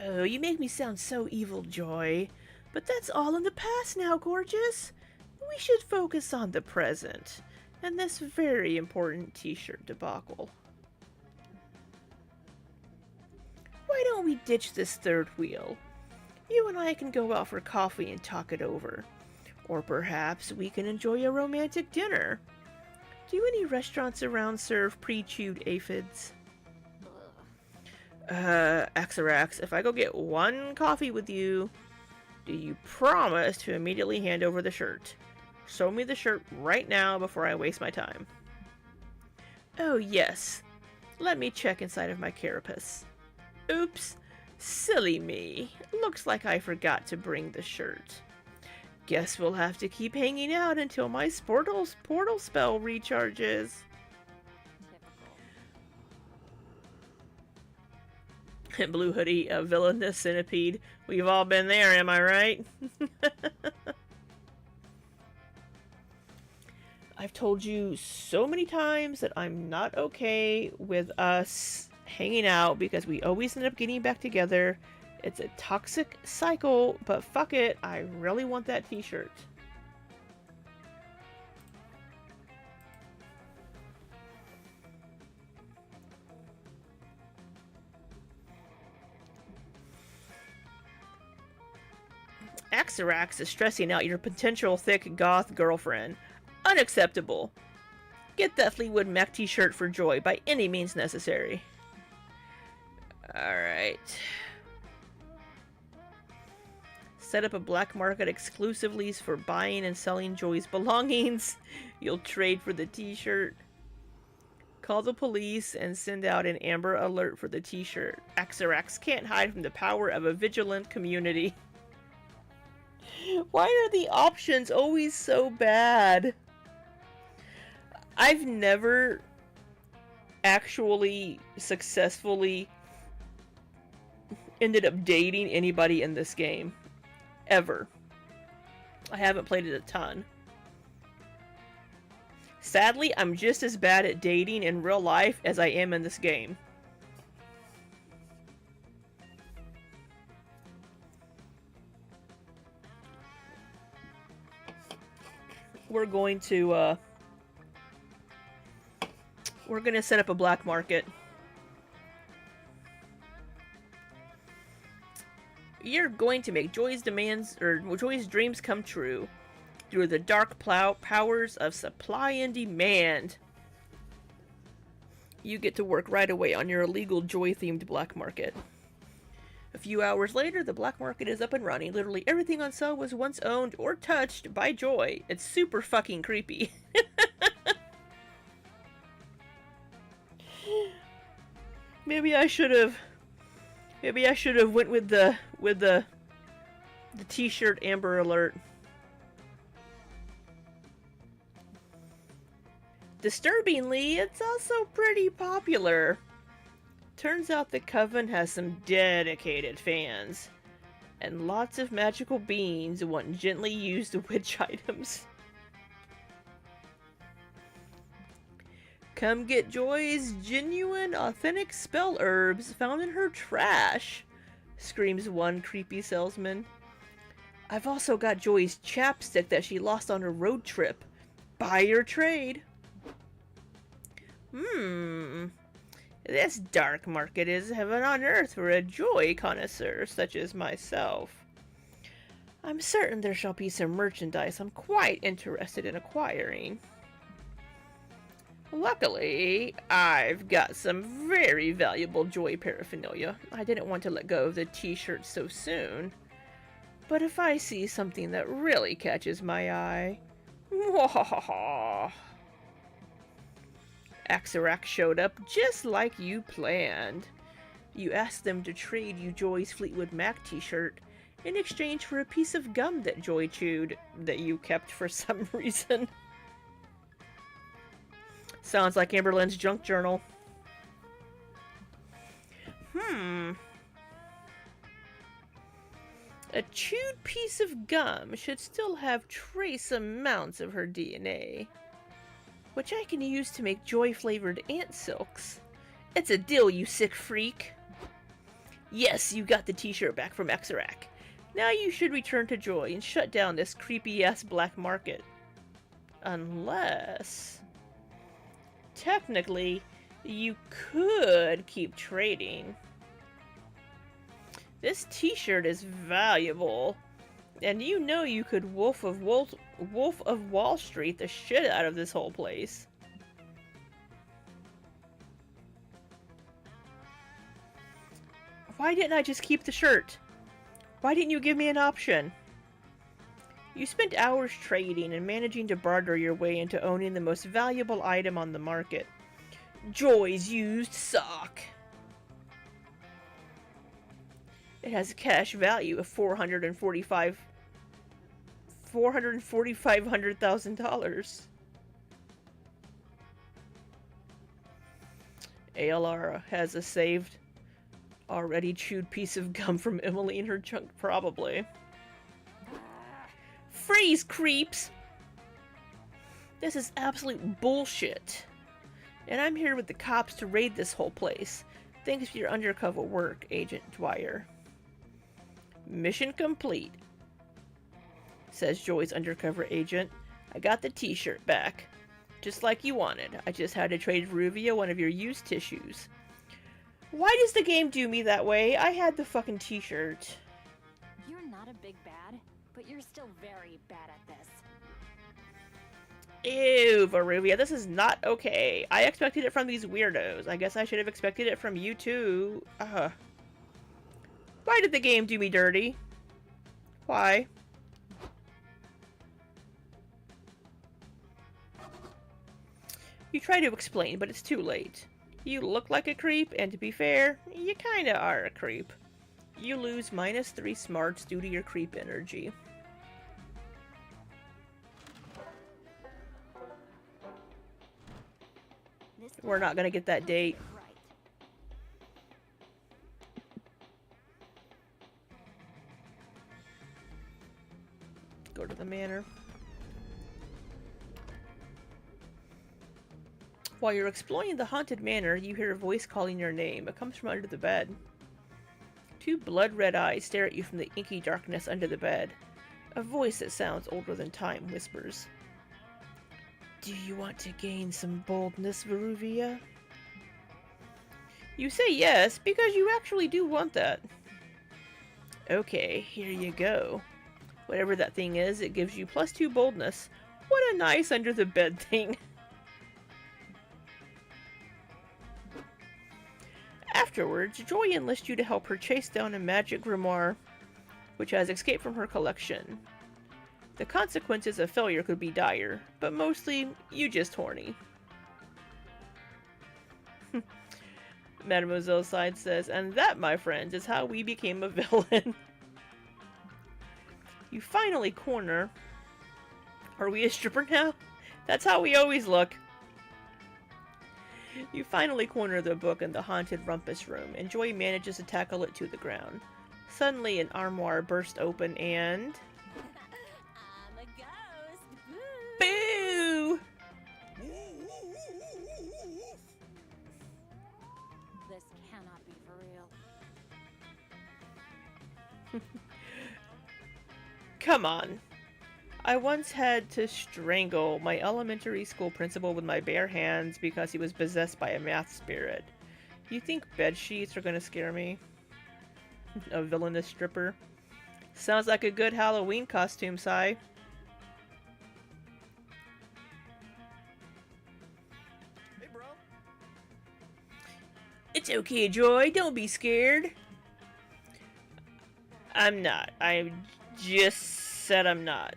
Oh, you make me sound so evil, Joy. But that's all in the past now, gorgeous. We should focus on the present, and this very important t-shirt debacle. Why don't we ditch this third wheel? You and I can go out for coffee and talk it over. Or perhaps we can enjoy a romantic dinner. Do any restaurants around serve pre-chewed aphids? XRX, if I go get one coffee with you, do you promise to immediately hand over the shirt? Show me the shirt right now before I waste my time. Oh yes. Let me check inside of my carapace. Oops, silly me. Looks like I forgot to bring the shirt. Guess we'll have to keep hanging out until my portal spell recharges. Blue hoodie, a villainous centipede. We've all been there, am I right? I've told you so many times that I'm not okay with us hanging out because we always end up getting back together. It's a toxic cycle, but fuck it, I really want that t-shirt. Axarax is stressing out your potential thick goth girlfriend. Unacceptable. Get that Fleetwood Mac t-shirt for Joy by any means necessary. Alright. Set up a black market exclusively for buying and selling Joy's belongings. You'll trade for the t-shirt. Call the police and send out an Amber Alert for the t-shirt. Axarax can't hide from the power of a vigilant community. Why are the options always so bad? I've never actually successfully ended up dating anybody in this game. Ever. I haven't played it a ton. Sadly, I'm just as bad at dating in real life as I am in this game. We're going to set up a black market. You're going to make Joy's dreams come true through the dark powers of supply and demand. You get to work right away on your illegal Joy-themed black market. A few hours later, the black market is up and running. Literally everything on sale was once owned or touched by Joy. It's super fucking creepy. Maybe I should have went with the t-shirt Amber Alert. Disturbingly, it's also pretty popular. Turns out the Coven has some dedicated fans. And lots of magical beings want gently used witch items. Come get Joy's genuine, authentic spell herbs found in her trash, screams one creepy salesman. I've also got Joy's chapstick that she lost on her road trip. Buy your trade. This dark market is heaven on earth for a Joy connoisseur such as myself. I'm certain there shall be some merchandise I'm quite interested in acquiring. Luckily, I've got some very valuable Joy paraphernalia. I didn't want to let go of the t-shirt so soon. But if I see something that really catches my eye... Mwahaha! Axarax showed up just like you planned. You asked them to trade you Joy's Fleetwood Mac t-shirt in exchange for a piece of gum that Joy chewed that you kept for some reason. Sounds like Amberlynn's junk journal. A chewed piece of gum should still have trace amounts of her DNA, which I can use to make Joy-flavored ant silks. It's a deal, you sick freak. Yes, you got the t-shirt back from Axarax. Now you should return to Joy and shut down this creepy-ass black market. Unless... technically, you could keep trading. This t-shirt is valuable. And you know you could Wolf of Wall Street the shit out of this whole place. Why didn't I just keep the shirt? Why didn't you give me an option? You spent hours trading and managing to barter your way into owning the most valuable item on the market. Joy's used sock. It has a cash value of $445,000. ALR has a saved, already chewed piece of gum from Emily in her trunk, probably. Freeze, creeps! This is absolute bullshit. And I'm here with the cops to raid this whole place. Thanks for your undercover work, Agent Dwyer. Mission complete, says Joy's undercover agent. I got the t-shirt back. Just like you wanted. I just had to trade Ruvia one of your used tissues. Why does the game do me that way? I had the fucking t-shirt. You're not a big bad, but you're still very bad at this. Ew, Varuvia, this is not okay. I expected it from these weirdos. I guess I should have expected it from you too. Why did the game do me dirty? Why? You try to explain, but it's too late. You look like a creep, and to be fair, you kinda are a creep. You lose -3 smarts due to your creep energy. We're not gonna get that date. Right. Go to the manor. While you're exploring the haunted manor, you hear a voice calling your name. It comes from under the bed. Two blood-red eyes stare at you from the inky darkness under the bed. A voice that sounds older than time whispers. Do you want to gain some boldness, Varuvia? You say yes, because you actually do want that. Okay, here you go. Whatever that thing is, it gives you +2 boldness. What a nice under-the-bed thing. Afterwards, Joy enlists you to help her chase down a magic grimoire, which has escaped from her collection. The consequences of failure could be dire, but mostly, you just horny. Mademoiselle Side says, and that, my friends, is how we became a villain. You finally corner... Are we a stripper now? That's how we always look. You finally corner the book in the haunted rumpus room, and Joy manages to tackle it to the ground. Suddenly, an armoire bursts open and... I'm a ghost. Boo! This cannot be for real. Come on. I once had to strangle my elementary school principal with my bare hands because he was possessed by a math spirit. You think bed sheets are gonna scare me? A villainous stripper? Sounds like a good Halloween costume, Sai. Hey, bro. It's okay, Joy. Don't be scared. I'm not. I just said I'm not.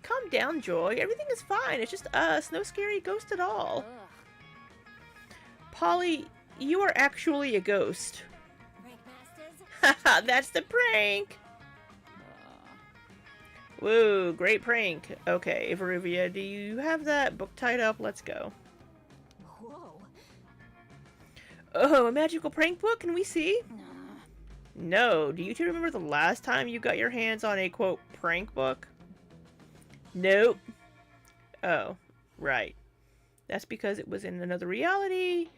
Calm down, Joy. Everything is fine. It's just us. No scary ghost at all. Ugh. Polly, you are actually a ghost. Prank masters? Haha, that's the prank! Woo, great prank. Okay, Varuvia, do you have that book tied up? Let's go. Whoa. Oh, a magical prank book? Can we see? Nah. No. Do you two remember the last time you got your hands on a, quote, prank book? Nope. Oh, right. That's because it was in another reality.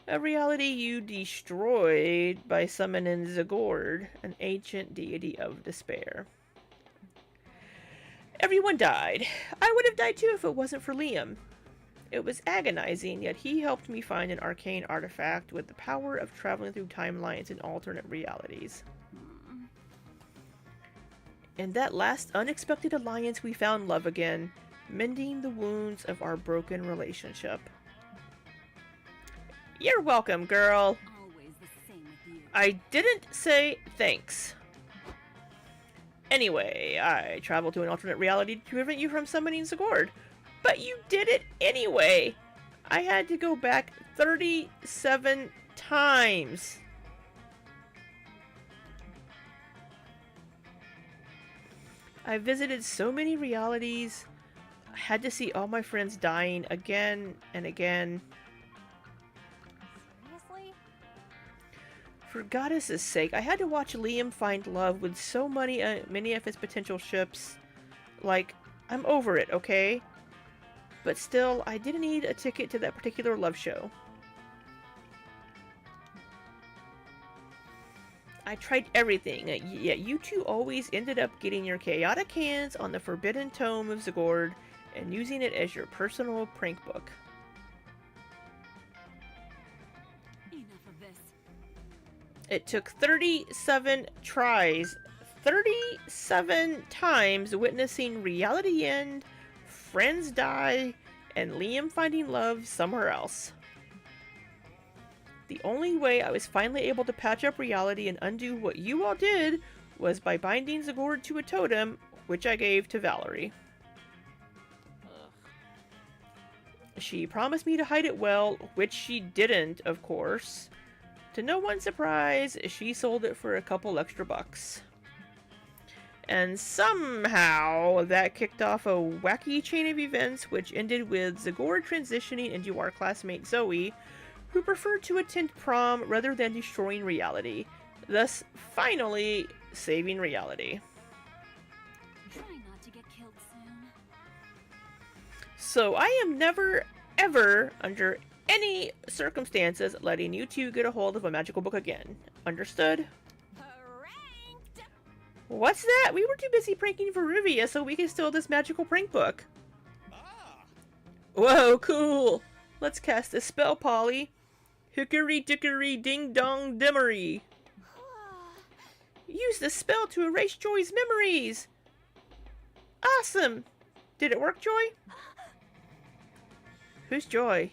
A reality you destroyed by summoning Zagord, an ancient deity of despair. Everyone died. I would have died too if it wasn't for Liam. It was agonizing, yet he helped me find an arcane artifact with the power of traveling through timelines and alternate realities. In that last unexpected alliance, we found love again, mending the wounds of our broken relationship. You're welcome, girl. Always the same with you. I didn't say thanks. Anyway, I traveled to an alternate reality to prevent you from summoning Zagord. But you did it anyway! I had to go back 37 times. I visited so many realities. I had to see all my friends dying again and again. Seriously? For goddess's sake, I had to watch Liam find love with so many of his potential ships. Like, I'm over it, okay? But still, I didn't need a ticket to that particular love show. I tried everything, yet you two always ended up getting your chaotic hands on the forbidden tome of Zagord and using it as your personal prank book. Enough of this. It took 37 tries, 37 times witnessing reality end, friends die, and Liam finding love somewhere else. The only way I was finally able to patch up reality and undo what you all did was by binding Zagord to a totem, which I gave to Valerie. She promised me to hide it well, which she didn't, of course. To no one's surprise, she sold it for a couple extra bucks. And somehow, that kicked off a wacky chain of events which ended with Zagord transitioning into our classmate Zoe, who preferred to attend prom rather than destroying reality, thus finally saving reality. Try not to get killed soon. So I am never, ever, under any circumstances, letting you two get a hold of a magical book again. Understood? Pranked! What's that? We were too busy pranking for Rivia so we could steal this magical prank book. Ah! Whoa, cool! Let's cast a spell, Polly. Hickory dickory ding dong dimmery. Use the spell to erase Joy's memories. Awesome! Did it work, Joy? Who's Joy?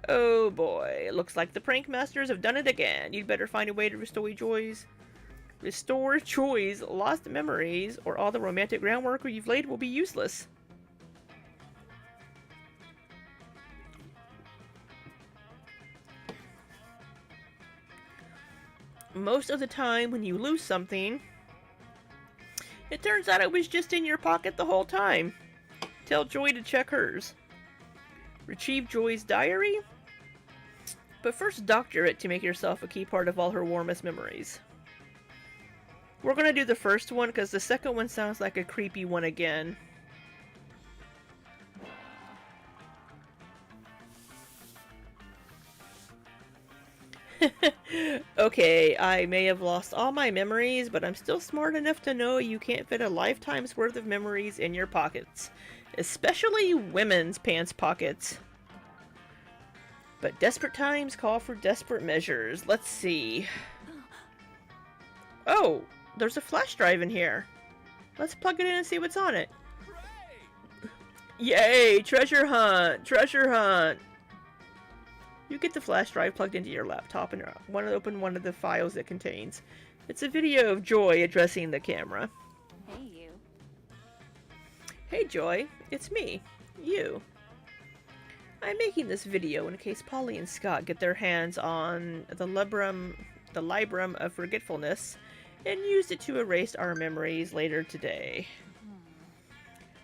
Oh boy, looks like the prank masters have done it again. You'd better find a way to restore Joy's lost memories, or all the romantic groundwork you've laid will be useless. Most of the time when you lose something, it turns out it was just in your pocket the whole time. Tell Joy to check hers. Retrieve Joy's diary? But first doctor it to make yourself a key part of all her warmest memories. We're gonna do the first one because the second one sounds like a creepy one again. Okay, I may have lost all my memories, but I'm still smart enough to know you can't fit a lifetime's worth of memories in your pockets. Especially women's pants pockets. But desperate times call for desperate measures. Let's see. Oh, there's a flash drive in here. Let's plug it in and see what's on it. Hooray! Yay! Treasure hunt! Treasure hunt! You get the flash drive plugged into your laptop and want to open one of the files it contains. It's a video of Joy addressing the camera. Hey, you. Hey Joy, it's me. You. I'm making this video in case Polly and Scott get their hands on the Librum of Forgetfulness and use it to erase our memories later today.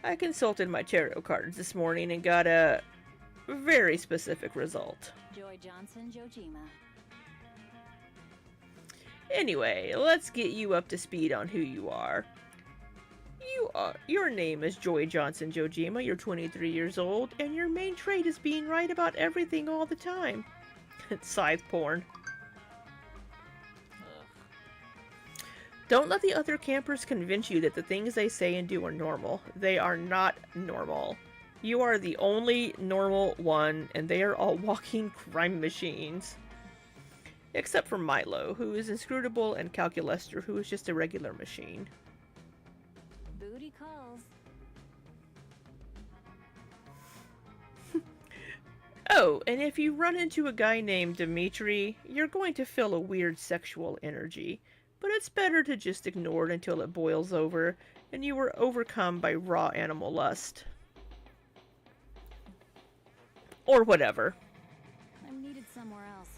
I consulted my tarot cards this morning and got a very specific result. Joy Johnson, Jojima. Anyway, let's get you up to speed on who you are. Your name is Joy Johnson Jojima, you're 23 years old, and your main trait is being right about everything all the time. It's scythe porn. Don't let the other campers convince you that the things they say and do are normal. They are not normal. You are the only normal one, and they are all walking crime machines. Except for Milo, who is inscrutable, and Calculester, who is just a regular machine. Booty calls. Oh, and if you run into a guy named Dimitri, you're going to feel a weird sexual energy. But it's better to just ignore it until it boils over, and you are overcome by raw animal lust. Or whatever. I'm needed somewhere else.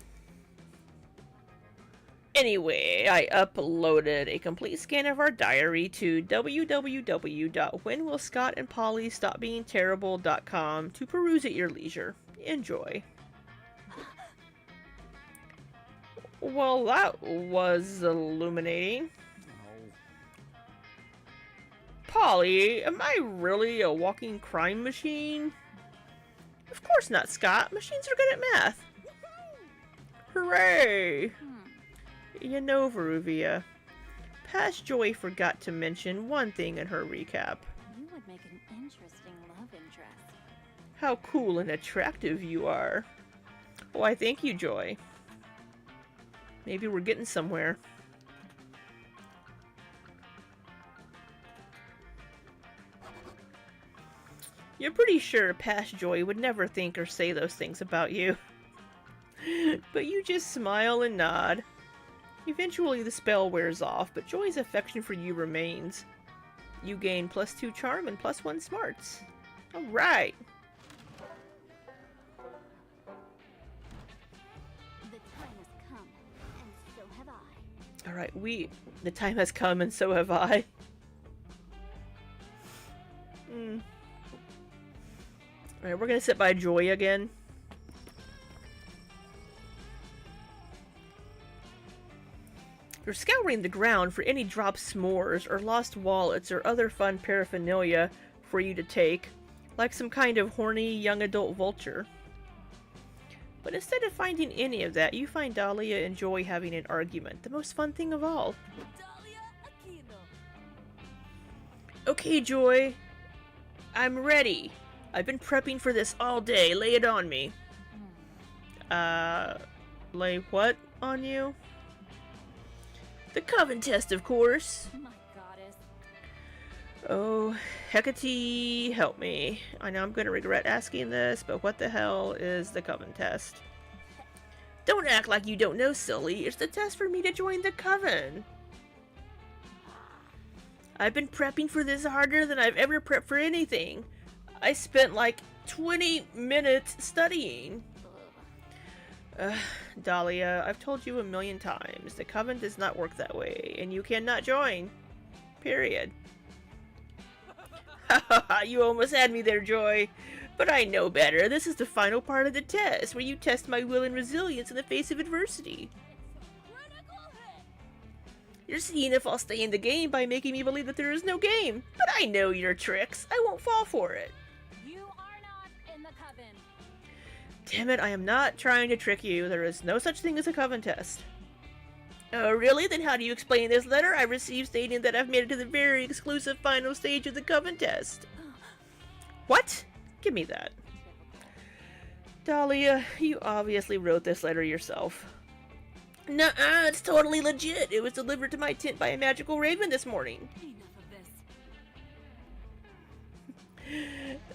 Anyway, I uploaded a complete scan of our diary to www.whenwillscottandpollystopbeingterrible.com to peruse at your leisure. Enjoy. Well, that was illuminating. Polly, am I really a walking crime machine? Of course not, Scott. Machines are good at math. Hooray! You know, Veruvia, past Joy forgot to mention one thing in her recap. You would make an interesting love interest. How cool and attractive you are. Why, thank you, Joy. Maybe we're getting somewhere. You're pretty sure past Joy would never think or say those things about you. But you just smile and nod. Eventually the spell wears off, but Joy's affection for you remains. You gain +2 charm and +1 smarts. Alright. The time has come, and so have I. Alright, the time has come and so have I. Alright, we're gonna sit by Joy again. You're scouring the ground for any dropped s'mores or lost wallets or other fun paraphernalia for you to take, like some kind of horny young adult vulture. But instead of finding any of that, you find Dahlia and Joy having an argument, the most fun thing of all. Okay, Joy. I'm ready. I've been prepping for this all day. Lay it on me. Lay what on you? The Coven test, of course. My goddess. Oh, Hecate, help me. I know I'm gonna regret asking this, but what the hell is the Coven test? Don't act like you don't know, silly. It's the test for me to join the Coven. I've been prepping for this harder than I've ever prepped for anything. I spent like 20 minutes studying. Dahlia, I've told you a million times, the Coven does not work that way, and you cannot join. Period. You almost had me there, Joy. But I know better. This is the final part of the test, where you test my will and resilience in the face of adversity. You're seeing if I'll stay in the game by making me believe that there is no game. But I know your tricks. I won't fall for it. You are not in the Coven. Damn it, I am not trying to trick you. There is no such thing as a Coven test. Oh, really? Then how do you explain this letter I received stating that I've made it to the very exclusive final stage of the Coven test? What? Give me that. Dahlia, you obviously wrote this letter yourself. Nuh-uh, it's totally legit. It was delivered to my tent by a magical raven this morning. Enough of this.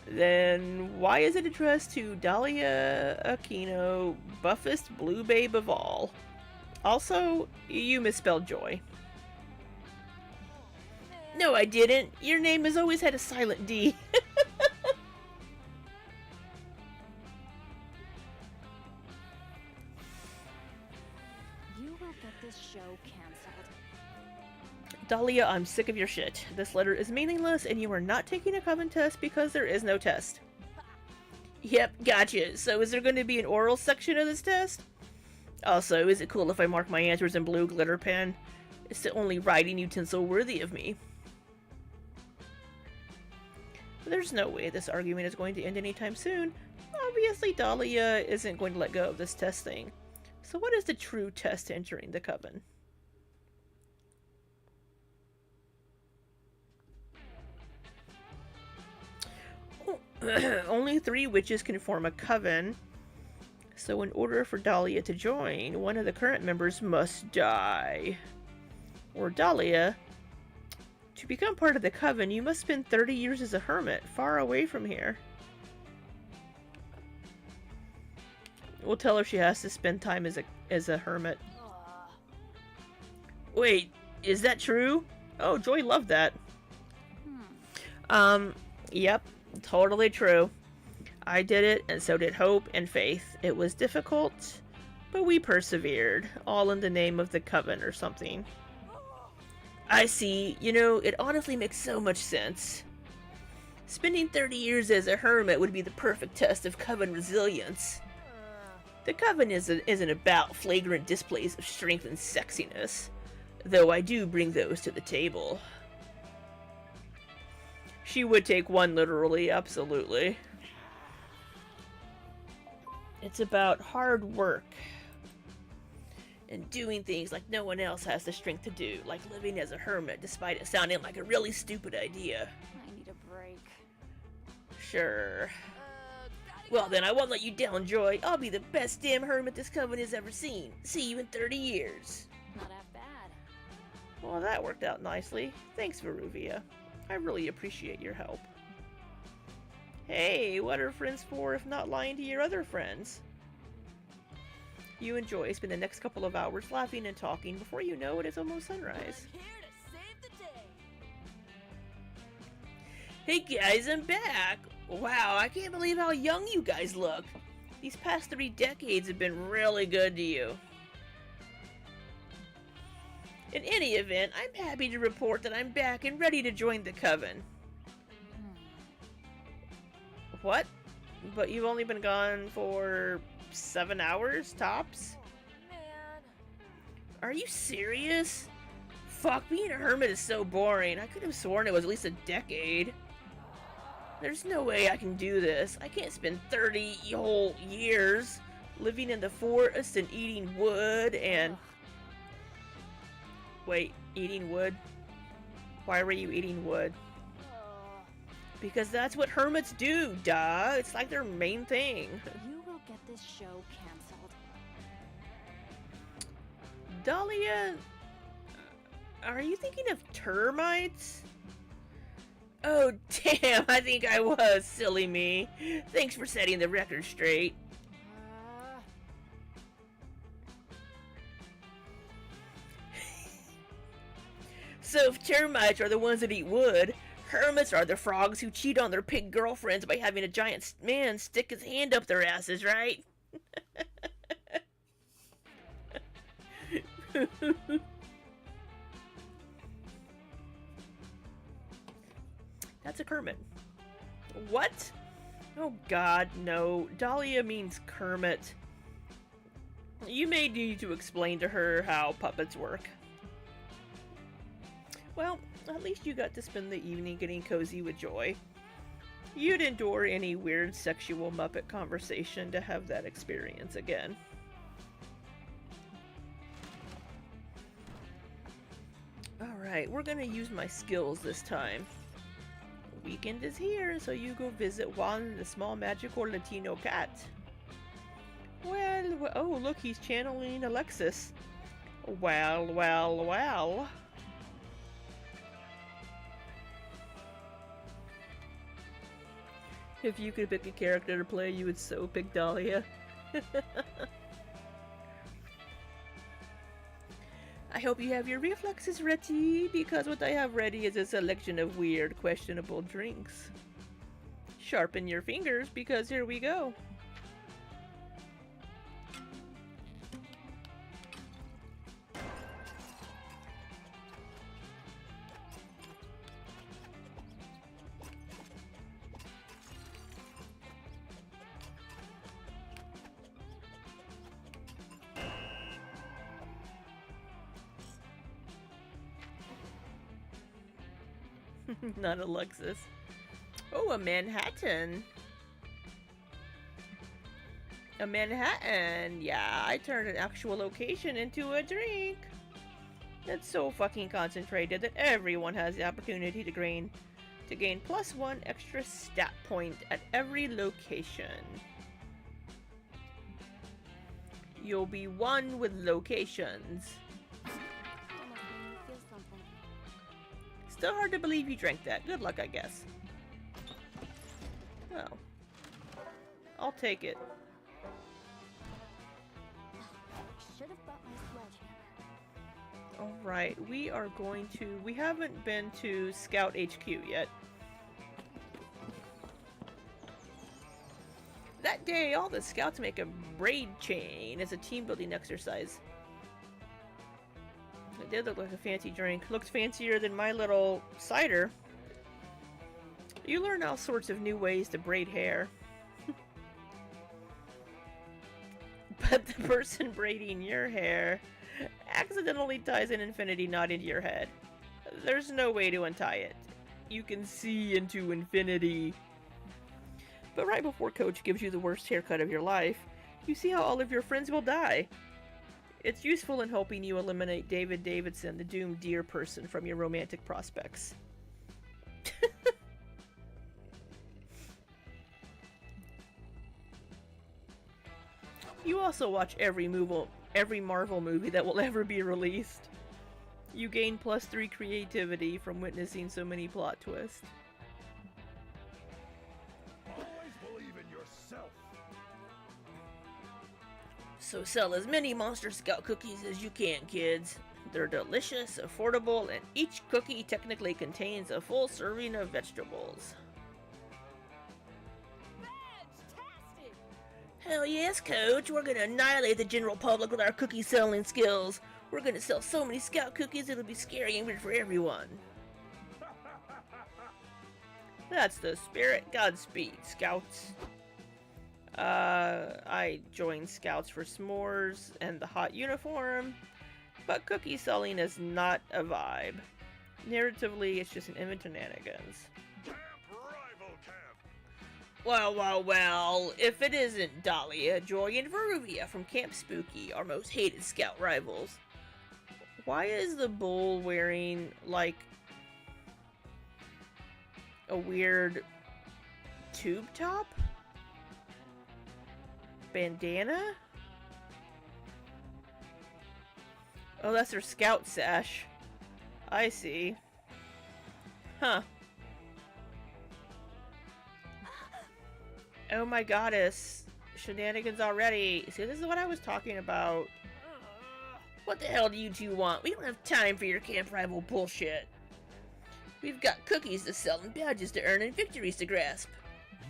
Then why is it addressed to Dahlia Aquino, buffest blue babe of all? Also, you misspelled Joy. No, I didn't. Your name has always had a silent D. You will get this show canceled. Dahlia, I'm sick of your shit. This letter is meaningless, and you are not taking a Coven test because there is no test. Yep, gotcha. So is there going to be an oral section of this test? Also, is it cool if I mark my answers in blue glitter pen? It's the only writing utensil worthy of me. There's no way this argument is going to end anytime soon. Obviously, Dahlia isn't going to let go of this test thing. So what is the true test to entering the Coven? Only 3 witches can form a Coven. So in order for Dahlia to join, one of the current members must die. Or Dahlia, to become part of the Coven, you must spend 30 years as a hermit, far away from here. We'll tell her she has to spend time as a hermit. Wait, is that true? Oh, Joy loved that. Yep, totally true. I did it, and so did Hope and Faith. It was difficult, But we persevered, all in the name of the coven or something. I see. You know, it honestly makes so much sense. Spending 30 years as a hermit would be the perfect test of coven resilience. The coven isn't about flagrant displays of strength and sexiness, though I do bring those to the table. She would take one literally, absolutely. It's about hard work. And doing things like no one else has the strength to do, like living as a hermit despite it sounding like a really stupid idea. I need a break. Sure. Well then, I won't let you down, Joy. I'll be the best damn hermit this coven has ever seen. See you in 30 years. Not half bad. Well, that worked out nicely. Thanks, Varuvia. I really appreciate your help. Hey, what are friends for if not lying to your other friends? You and Joy spend the next couple of hours laughing and talking. Before you know it, it's almost sunrise. I'm here to save the day. Hey guys, I'm back! Wow, I can't believe how young you guys look. These past 3 decades have been really good to you. In any event, I'm happy to report that I'm back and ready to join the coven. What? But you've only been gone for 7 hours, tops? Man. Are you serious? Fuck, being a hermit is so boring. I could have sworn it was at least a decade. There's no way I can do this. I can't spend 30 whole years living in the forest and eating wood and... Wait, eating wood? Why were you eating wood? Because that's what hermits do, duh. It's like their main thing. You will get this show canceled. Dahlia, are you thinking of termites? Oh, damn, I think I was, silly me. Thanks for setting the record straight. So if termites are the ones that eat wood, hermits are the frogs who cheat on their pig girlfriends by having a giant man stick his hand up their asses, right? That's a Kermit. What? Oh god, no. Dahlia means Kermit. You may need to explain to her how puppets work. Well, at least you got to spend the evening getting cozy with Joy. You'd endure any weird sexual Muppet conversation to have that experience again. Alright, we're gonna use my skills this time. The weekend is here, so you go visit Juan, the small magical Latino cat. Well, oh look, he's channeling Alexis. Well, well, well. If you could pick a character to play, you would so pick Dahlia. I hope you have your reflexes ready, because what I have ready is a selection of weird, questionable drinks. Sharpen your fingers, because here we go. Not Alexis. Oh, a Manhattan. A Manhattan. Yeah, I turned an actual location into a drink. That's so fucking concentrated that everyone has the opportunity to gain +1 extra stat point at every location. You'll be one with locations. Almost made me feel something. Still hard to believe you drank that. Good luck, I guess. Well, I'll take it. Should have brought my sledgehammer. Alright, we haven't been to Scout HQ yet. That day, all the scouts make a braid chain as a team building exercise. It did look like a fancy drink. Looks fancier than my little cider. You learn all sorts of new ways to braid hair. But the person braiding your hair accidentally ties an infinity knot into your head. There's no way to untie it. You can see into infinity. But right before Coach gives you the worst haircut of your life, you see how all of your friends will die. It's useful in helping you eliminate David Davidson, the doomed deer person, from your romantic prospects. You also watch every Marvel movie that will ever be released. You gain +3 creativity from witnessing so many plot twists. Always believe in yourself. So sell as many Monster Scout cookies as you can, kids. They're delicious, affordable, and each cookie technically contains a full serving of vegetables. Fantastic! Hell yes, Coach. We're gonna annihilate the general public with our cookie selling skills. We're gonna sell so many Scout cookies it'll be scary and weird for everyone. That's the spirit. Godspeed, Scouts. I joined Scouts for s'mores and the hot uniform, but cookie selling is not a vibe. Narratively, it's just an image of shenanigans. Camp rival camp. Well, if it isn't Dahlia, Joy, and Veruvia from Camp Spooky, our most hated Scout rivals. Why is the bull wearing, like, a weird tube top? Bandana? Oh, that's her scout sash. I see. Huh. Oh my goddess. Shenanigans already. See, this is what I was talking about. What the hell do you two want? We don't have time for your camp rival bullshit. We've got cookies to sell and badges to earn and victories to grasp.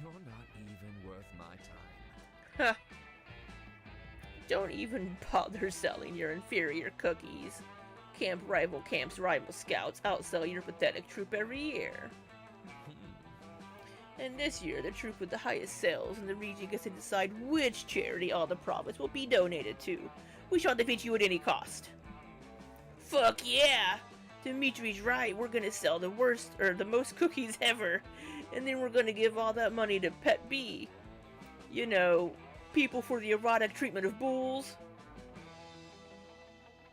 You're not even worth my time. Huh. Don't even bother selling your inferior cookies. Camp rival camps rival scouts outsell your pathetic troop every year. And this year, the troop with the highest sales in the region gets to decide which charity all the profits will be donated to. We shall defeat you at any cost. Fuck yeah! Dimitri's right, we're gonna sell the most cookies ever. And then we're gonna give all that money to Pet B. You know, people for the erotic treatment of bulls.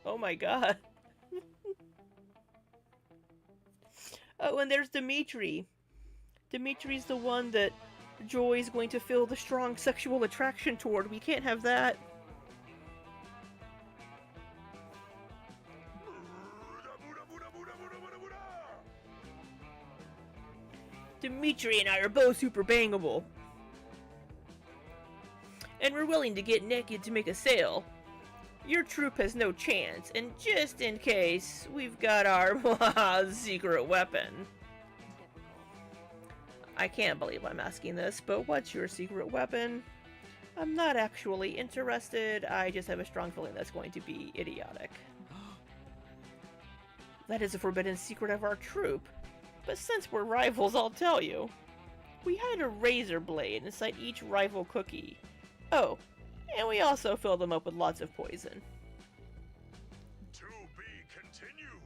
Oh my god. Oh, and there's Dimitri. Dimitri's the one that Joy's going to feel the strong sexual attraction toward. We can't have that. Dimitri and I are both super bangable. And we're willing to get naked to make a sale. Your troop has no chance, and just in case, we've got our secret weapon. I can't believe I'm asking this, but what's your secret weapon? I'm not actually interested, I just have a strong feeling that's going to be idiotic. That is a forbidden secret of our troop. But since we're rivals, I'll tell you. We hide a razor blade inside each rival cookie. Oh, and we also fill them up with lots of poison. To be continued.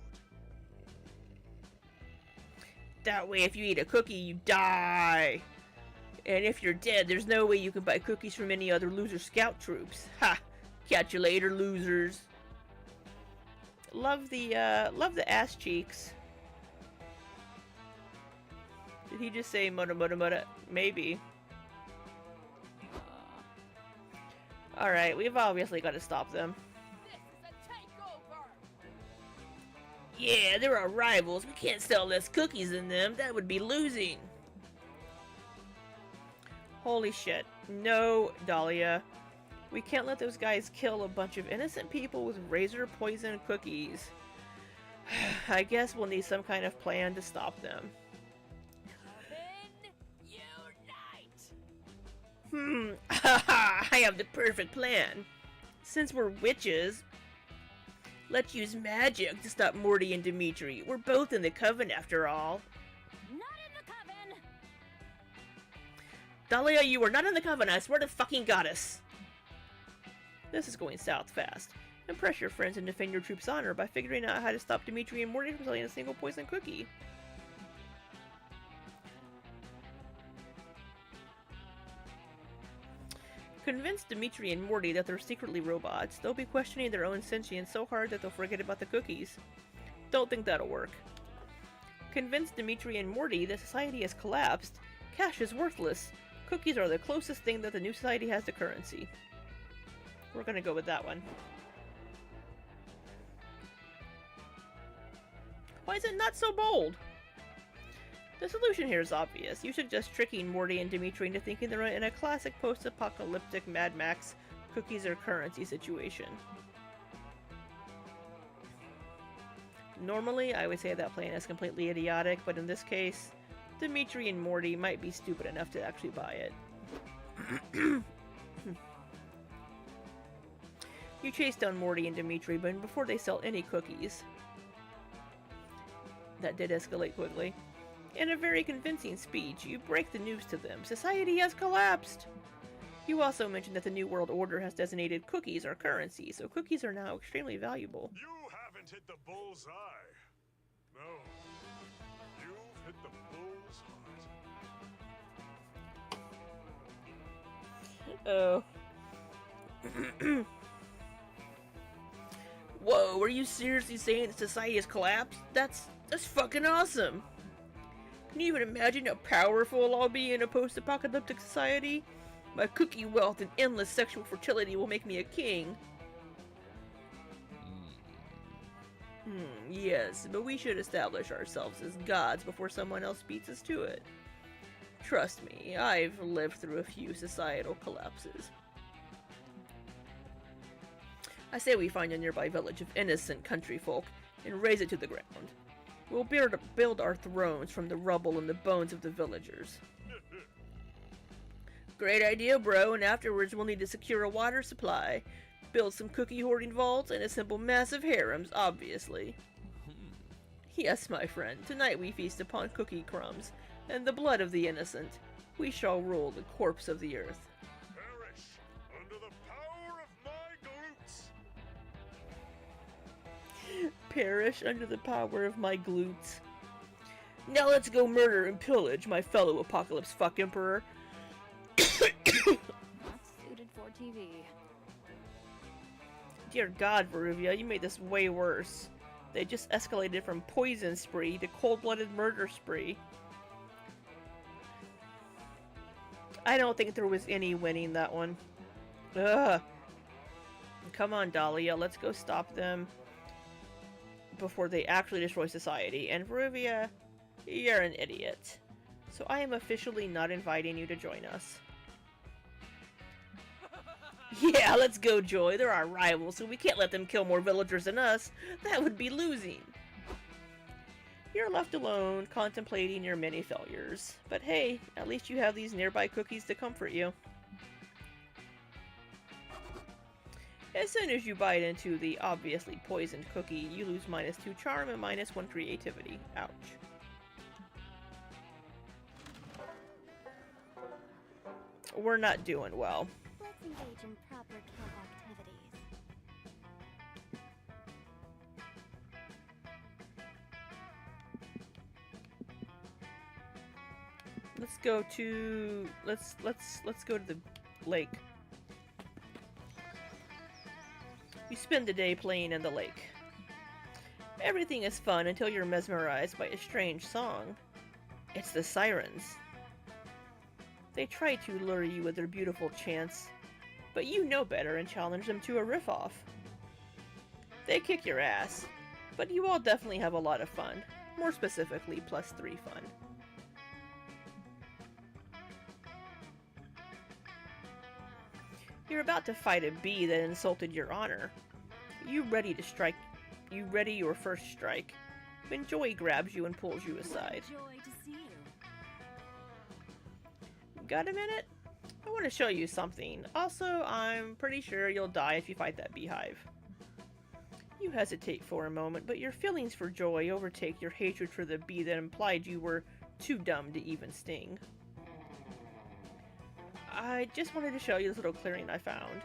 That way, if you eat a cookie, you die. And if you're dead, there's no way you can buy cookies from any other loser scout troops. Ha! Catch you later, losers. Love the ass cheeks. Did he just say "muda muda muda"? Maybe. Alright, we've obviously got to stop them. This is a takeover! Yeah, they're our rivals. We can't sell less cookies than them. That would be losing. Holy shit. No, Dahlia. We can't let those guys kill a bunch of innocent people with razor poison cookies. I guess we'll need some kind of plan to stop them. Then unite! I have the perfect plan. Since we're witches, let's use magic to stop Morty and Dimitri. We're both in the coven after all. Not in the coven! Dahlia, you are not in the coven, I swear to fucking goddess. This is going south fast. Impress your friends and defend your troops' honor by figuring out how to stop Dimitri and Morty from selling a single poison cookie. Convince Dimitri and Morty that they're secretly robots. They'll be questioning their own sentience so hard that they'll forget about the cookies. Don't think that'll work. Convince Dimitri and Morty that society has collapsed. Cash is worthless. Cookies are the closest thing that the new society has to currency. We're gonna go with that one. Why is it not so bold? The solution here is obvious. You suggest tricking Morty and Dimitri into thinking they're in a classic post-apocalyptic Mad Max cookies or currency situation. Normally, I would say that plan is completely idiotic, but in this case, Dimitri and Morty might be stupid enough to actually buy it. You chase down Morty and Dimitri, but before they sell any cookies. That did escalate quickly. In a very convincing speech, you break the news to them. Society has collapsed! You also mentioned that the New World Order has designated cookies our currency, so cookies are now extremely valuable. You haven't hit the bull's eye. No. You've hit the bull's heart. Oh. Whoa, are you seriously saying that society has collapsed? That's fucking awesome! Can you even imagine how powerful I'll be in a post-apocalyptic society? My cookie wealth and endless sexual fertility will make me a king. Yes, but we should establish ourselves as gods before someone else beats us to it. Trust me, I've lived through a few societal collapses. I say we find a nearby village of innocent country folk and raze it to the ground. We'll build our thrones from the rubble and the bones of the villagers. Great idea, bro, and afterwards we'll need to secure a water supply, build some cookie hoarding vaults, and assemble massive harems, obviously. Yes, my friend, tonight we feast upon cookie crumbs, and the blood of the innocent. We shall rule the corpse of the earth. Perish under the power of my glutes. Perish under the power of my glutes. Now let's go murder and pillage, my fellow apocalypse fuck emperor. Not suited for TV. Dear God, Varuvia, you made this way worse. They just escalated from poison spree to cold-blooded murder spree. I don't think there was any winning that one. Ugh. Come on, Dahlia, let's go stop them before they actually destroy society. And Varuvia, you're an idiot. So I am officially not inviting you to join us. Yeah, let's go, Joy. They're our rivals, so we can't let them kill more villagers than us. That would be losing. You're left alone, contemplating your many failures. But hey, at least you have these nearby cookies to comfort you. As soon as you bite into the obviously poisoned cookie, you lose -2 charm and -1 creativity. Ouch. We're not doing well. Let's engage in proper camp activities. Let's go to let's go to the lake. You spend the day playing in the lake. Everything is fun until you're mesmerized by a strange song. It's the sirens. They try to lure you with their beautiful chants, but you know better and challenge them to a riff-off. They kick your ass, but you all definitely have a lot of fun. More specifically, +3 fun. You're about to fight a bee that insulted your honor. You ready your first strike, when Joy grabs you and pulls you aside. Joy to see you. Got a minute? I want to show you something. Also, I'm pretty sure you'll die if you fight that beehive. You hesitate for a moment, but your feelings for joy overtake your hatred for the bee that implied you were too dumb to even sting. I just wanted to show you this little clearing I found.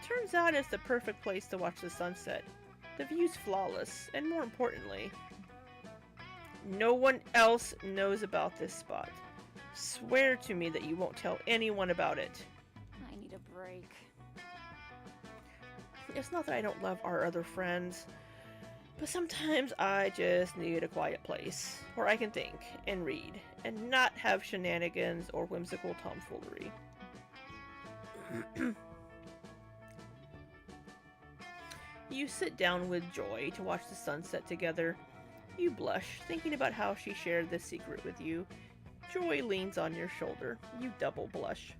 Turns out it's the perfect place to watch the sunset. The view's flawless, and more importantly, no one else knows about this spot. Swear to me that you won't tell anyone about it. I need a break. It's not that I don't love our other friends, but sometimes I just need a quiet place where I can think and read and not have shenanigans or whimsical tomfoolery. You sit down with Joy to watch the sunset together. You blush, thinking about how she shared this secret with you. Joy leans on your shoulder. You double blush.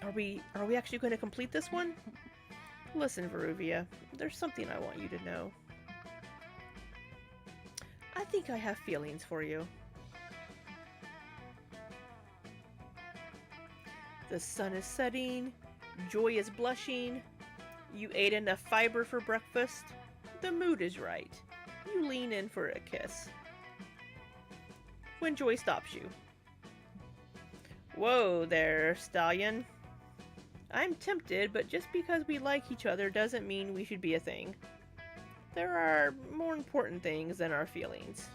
Are we actually going to complete this one? Listen, Veruvia, there's something I want you to know. I think I have feelings for you. The sun is setting. Joy is blushing. You ate enough fiber for breakfast. The mood is right. You lean in for a kiss. When Joy stops you. Whoa there, stallion. I'm tempted, but just because we like each other doesn't mean we should be a thing. There are more important things than our feelings.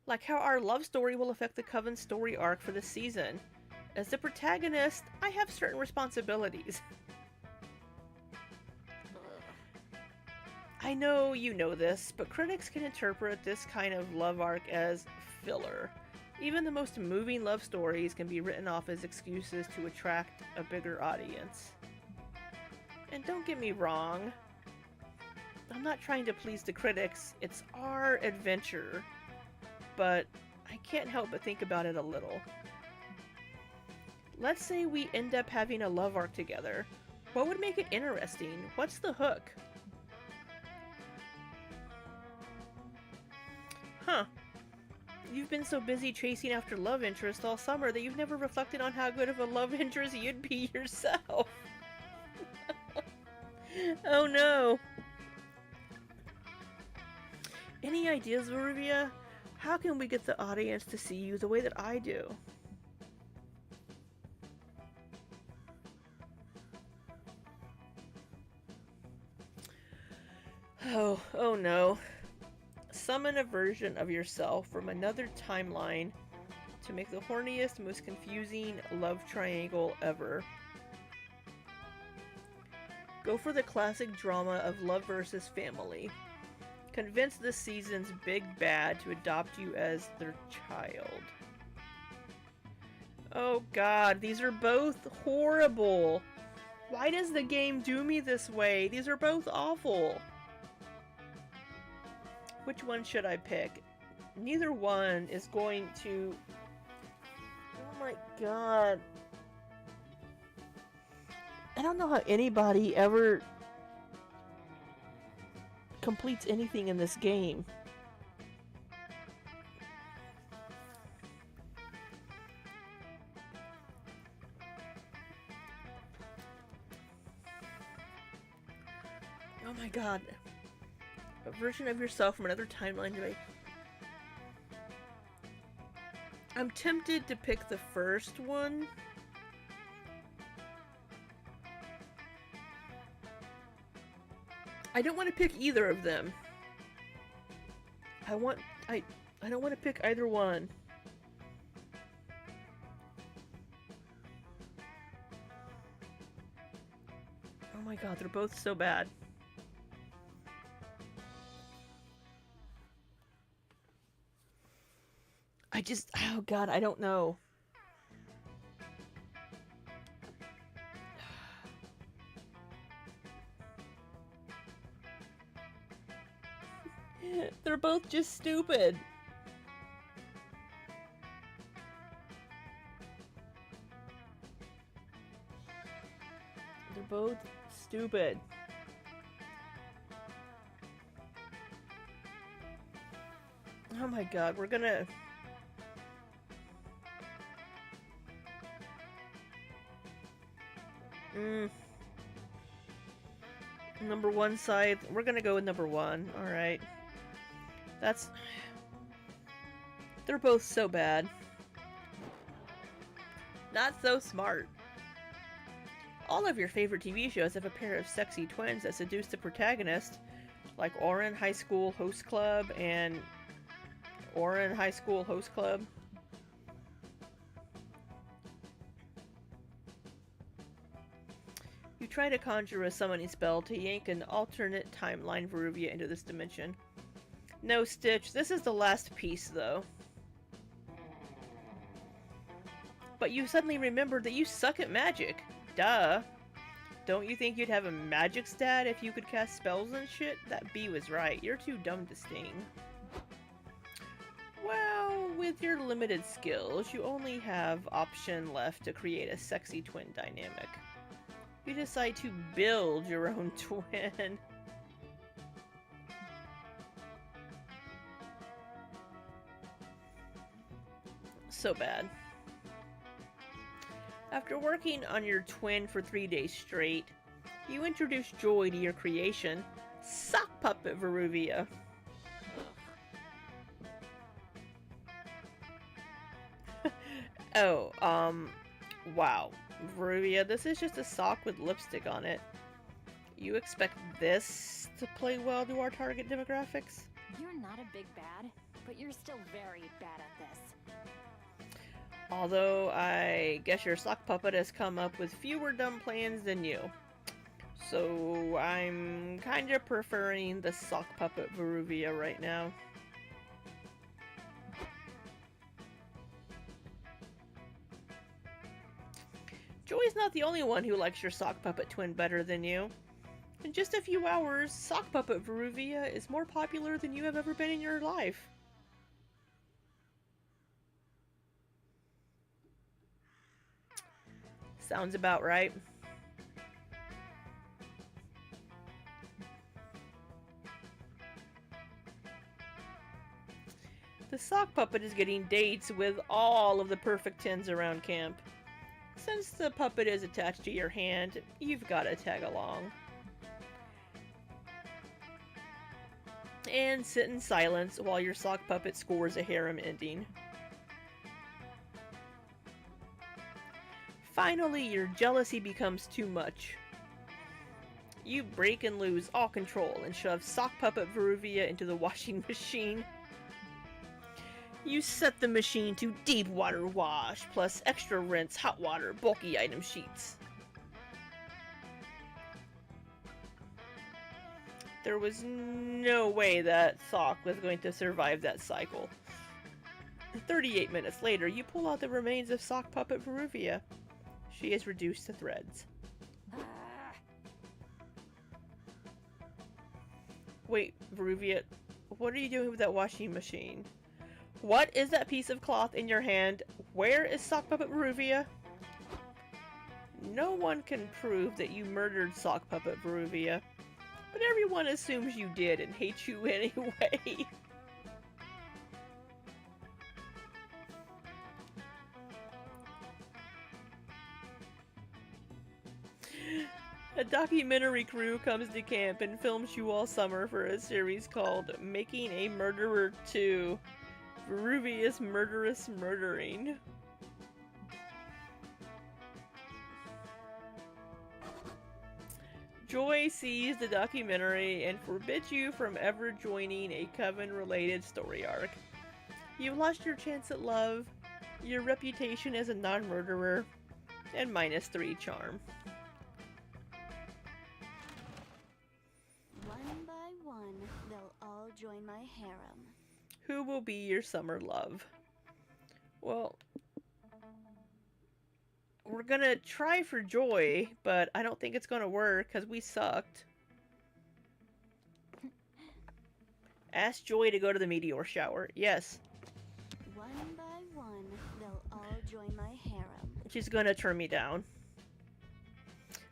Like how our love story will affect the Coven's story arc for the season. As the protagonist, I have certain responsibilities. I know you know this, but critics can interpret this kind of love arc as filler. Even the most moving love stories can be written off as excuses to attract a bigger audience. And don't get me wrong, I'm not trying to please the critics, it's our adventure. But I can't help but think about it a little. Let's say we end up having a love arc together. What would make it interesting? What's the hook? Huh. You've been so busy chasing after love interest all summer that you've never reflected on how good of a love interest you'd be yourself. Oh no. Any ideas, Veruvia? How can we get the audience to see you the way that I do? Oh no. Summon a version of yourself from another timeline to make the horniest, most confusing love triangle ever. Go for the classic drama of love versus family. Convince this season's big bad to adopt you as their child. Oh god, these are both horrible. Why does the game do me this way? These are both awful. Which one should I pick? Neither one is going to... Oh my god. I don't know how anybody ever completes anything in this game. Oh my god. A version of yourself from another timeline to make. I'm tempted to pick the first one. I don't want to pick either of them. I don't want to pick either one. Oh my god, they're both so bad. Oh god, I don't know. They're both just stupid. They're both stupid. Oh my god, we're gonna Mm. Number one side. We're gonna go with number one. Alright. That's... They're both so bad. Not so smart. All of your favorite TV shows have a pair of sexy twins that seduce the protagonist, like Orin High School Host Club and Orin High School Host Club. You try to conjure a summoning spell to yank an alternate timeline Veruvia into this dimension. No, Stitch, this is the last piece, though. But you suddenly remembered that you suck at magic. Duh. Don't you think you'd have a magic stat if you could cast spells and shit? That bee was right. You're too dumb to sting. Well, with your limited skills, you only have option left to create a sexy twin dynamic. You decide to build your own twin. So bad. After working on your twin for 3 days straight, you introduce joy to your creation, Sock Puppet Veruvia. Oh, wow. Veruvia, this is just a sock with lipstick on it. You expect this to play well to our target demographics? You're not a big bad, but you're still very bad at this. Although, I guess your sock puppet has come up with fewer dumb plans than you. So, I'm kinda preferring the sock puppet Veruvia right now. Joy's not the only one who likes your sock puppet twin better than you. In just a few hours, sock puppet Veruvia is more popular than you have ever been in your life. Sounds about right. The sock puppet is getting dates with all of the perfect 10s around camp. Since the puppet is attached to your hand, you've got to tag along. And sit in silence while your sock puppet scores a harem ending. Finally, your jealousy becomes too much. You break and lose all control and shove sock puppet Veruvia into the washing machine. You set the machine to deep water wash, plus extra rinse, hot water, bulky item sheets. There was no way that sock was going to survive that cycle. 38 minutes later, you pull out the remains of sock puppet Veruvia. She is reduced to threads. Wait, Veruvia, what are you doing with that washing machine? What is that piece of cloth in your hand? Where is sock puppet Veruvia? No one can prove that you murdered sock puppet Veruvia, but everyone assumes you did and hates you anyway. A documentary crew comes to camp and films you all summer for a series called Making a Murderer 2. Veruvia's Murderous Murdering. Joy sees the documentary and forbids you from ever joining a coven-related story arc. You've lost your chance at love, your reputation as a non-murderer, and -3 charm. One by one, they'll all join my harem. Who will be your summer love? Well, we're gonna try for Joy, but I don't think it's gonna work because we sucked. Ask Joy to go to the meteor shower. Yes. One by one, they'll all join my harem. She's gonna turn me down.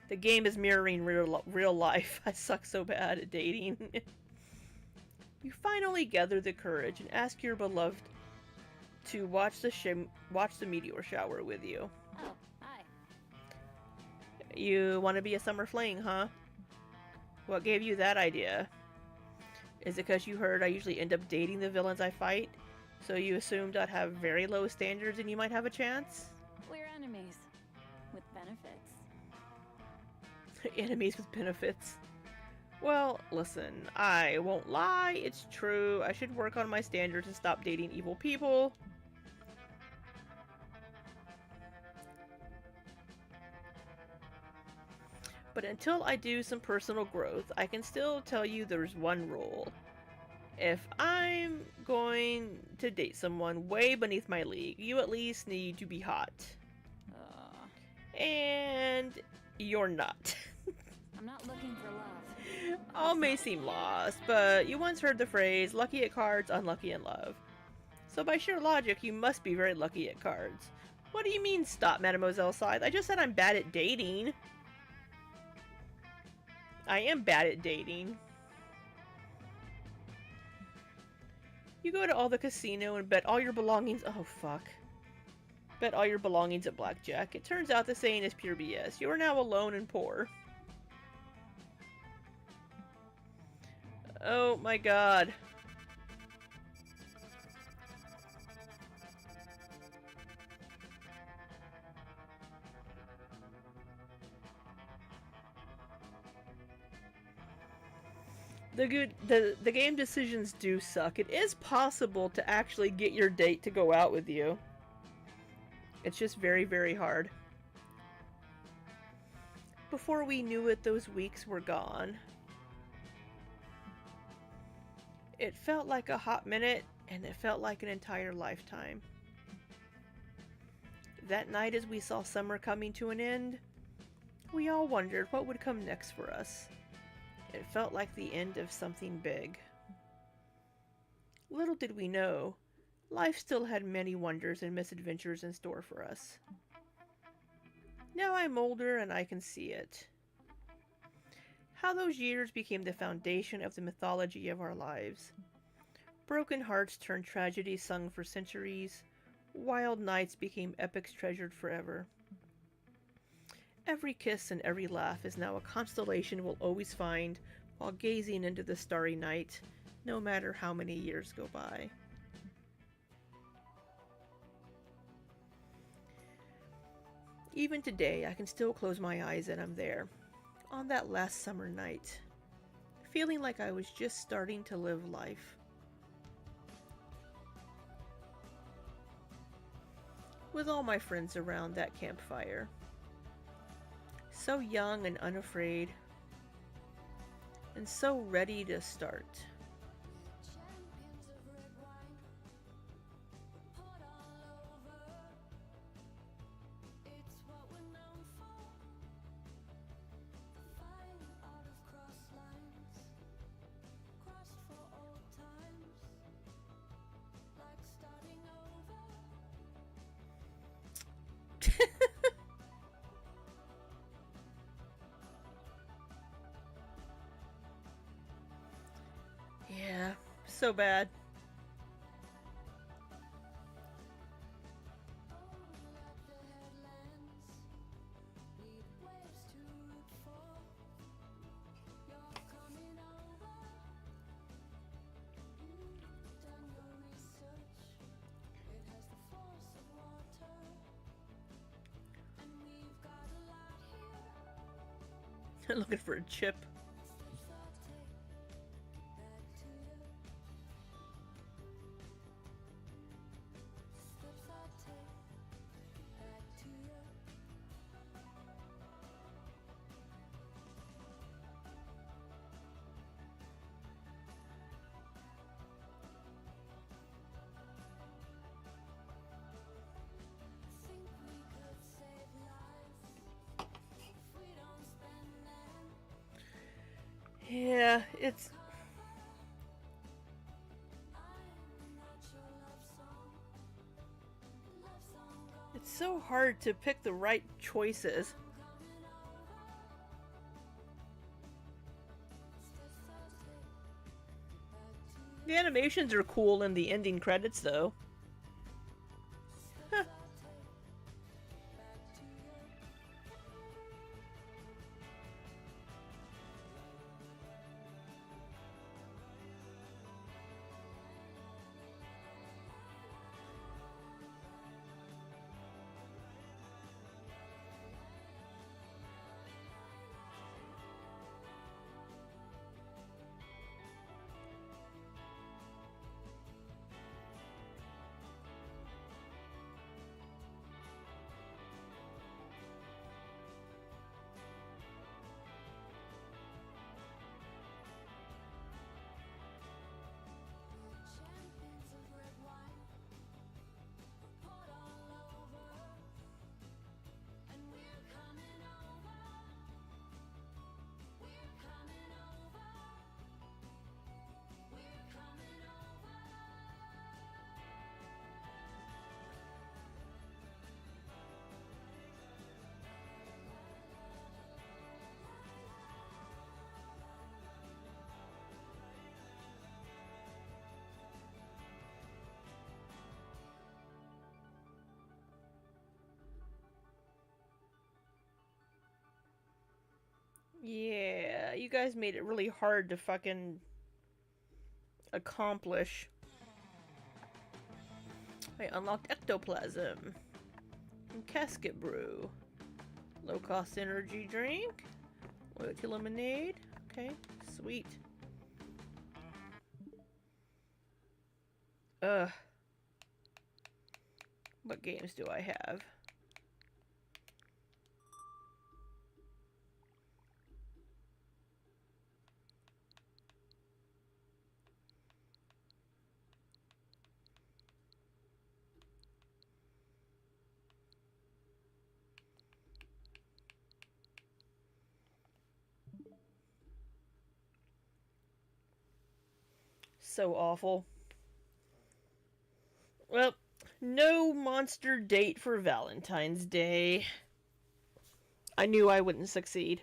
The game is mirroring real life. I suck so bad at dating. You finally gather the courage and ask your beloved to watch the meteor shower with you. Oh, hi. You want to be a summer fling, huh? What gave you that idea? Is it because you heard I usually end up dating the villains I fight? So you assumed I'd have very low standards and you might have a chance? We're enemies. With benefits. Enemies with benefits. Well, listen, I won't lie, it's true. I should work on my standards and stop dating evil people. But until I do some personal growth, I can still tell you there's one rule. If I'm going to date someone way beneath my league, you at least need to be hot. And you're not. I'm not looking for love. All may seem lost, but you once heard the phrase, lucky at cards, unlucky in love. So by sheer logic, you must be very lucky at cards. What do you mean, stop, Mademoiselle Scythe? I just said I'm bad at dating. I am bad at dating. You go to all the casino and bet all your belongings. Oh, fuck. Bet all your belongings at blackjack. It turns out the saying is pure BS. You are now alone and poor. Oh my god. The game decisions do suck. It is possible to actually get your date to go out with you. It's just very, very hard. Before we knew it, those weeks were gone. It felt like a hot minute, and it felt like an entire lifetime. That night, as we saw summer coming to an end, we all wondered what would come next for us. It felt like the end of something big. Little did we know, life still had many wonders and misadventures in store for us. Now I'm older and I can see it. How those years became the foundation of the mythology of our lives. Broken hearts turned tragedies sung for centuries. Wild nights became epics treasured forever. Every kiss and every laugh is now a constellation we'll always find while gazing into the starry night, no matter how many years go by. Even today, I can still close my eyes and I'm there, on that last summer night, feeling like I was just starting to live life. With all my friends around that campfire. So young and unafraid, and so ready to start. Yeah, so bad. Looking for a chip. Yeah, it's so hard to pick the right choices. The animations are cool in the ending credits, though. Yeah, you guys made it really hard to fucking accomplish. I unlocked ectoplasm. And casket brew. Low cost energy drink. Loyalty lemonade. Okay, sweet. What games do I have? So awful. Well, no monster date for Valentine's Day. I knew I wouldn't succeed.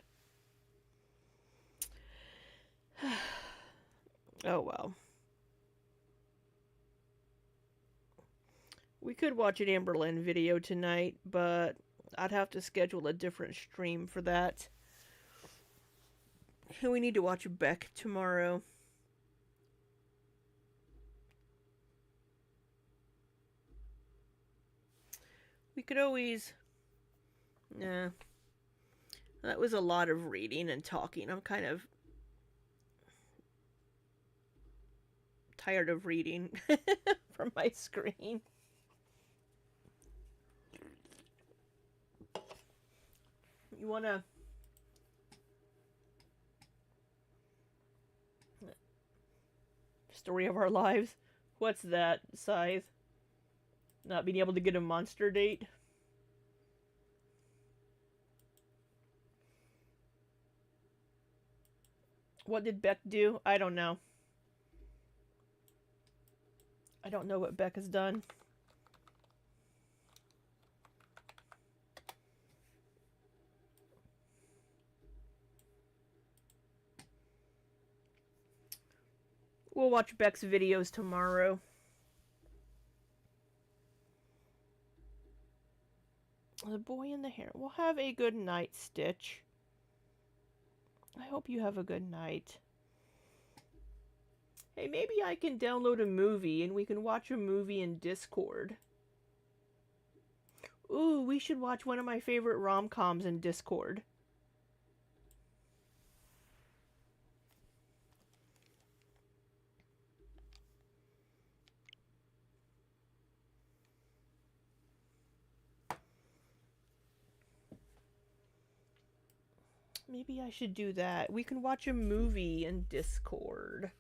Oh well. We could watch an Amberlynn video tonight, but I'd have to schedule a different stream for that. We need to watch Beck tomorrow. We could always... Nah. That was a lot of reading and talking. I'm kind of tired of reading from my screen. You wanna... Story of our lives? What's that, Scythe? Not being able to get a monster date? What did Beck do? I don't know. I don't know what Beck has done. We'll watch Beck's videos tomorrow. The boy in the hair. We'll have a good night, Stitch. I hope you have a good night. Hey, maybe I can download a movie and we can watch a movie in Discord. Ooh, we should watch one of my favorite rom-coms in Discord. Maybe I should do that. We can watch a movie in Discord.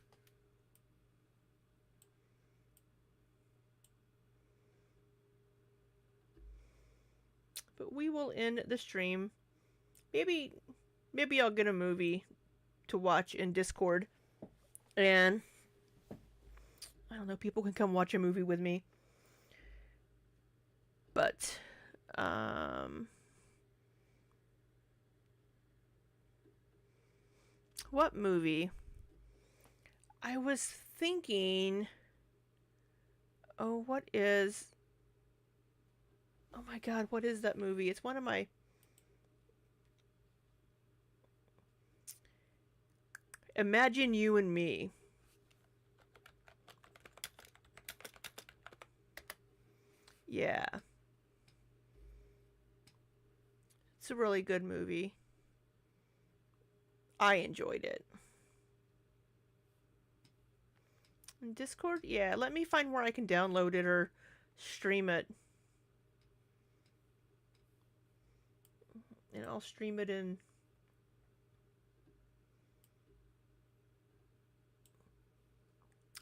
But we will end the stream. Maybe I'll get a movie to watch in Discord. And I don't know, people can come watch a movie with me. But what movie? I was thinking, oh, what is... Oh my god, what is that movie? It's one of my... Imagine You and Me. Yeah. It's a really good movie. I enjoyed it. In Discord? Yeah, let me find where I can download it or stream it. And I'll stream it in...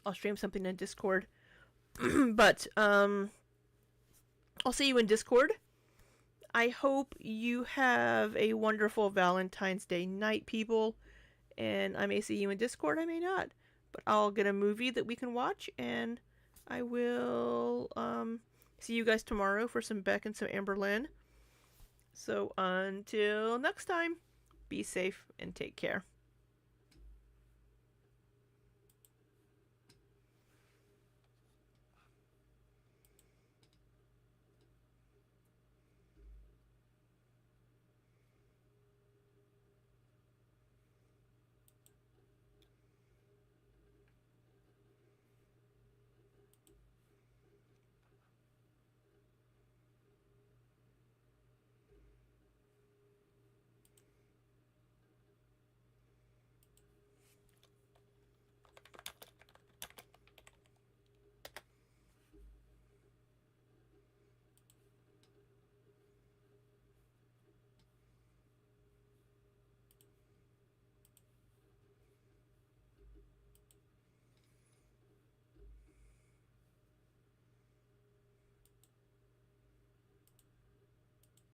I'll stream something in Discord. But, I'll see you in Discord. I hope you have a wonderful Valentine's Day night, people. And I may see you in Discord, I may not. But I'll get a movie that we can watch, and I will see you guys tomorrow for some Beck and some Amberlynn. So until next time, be safe and take care.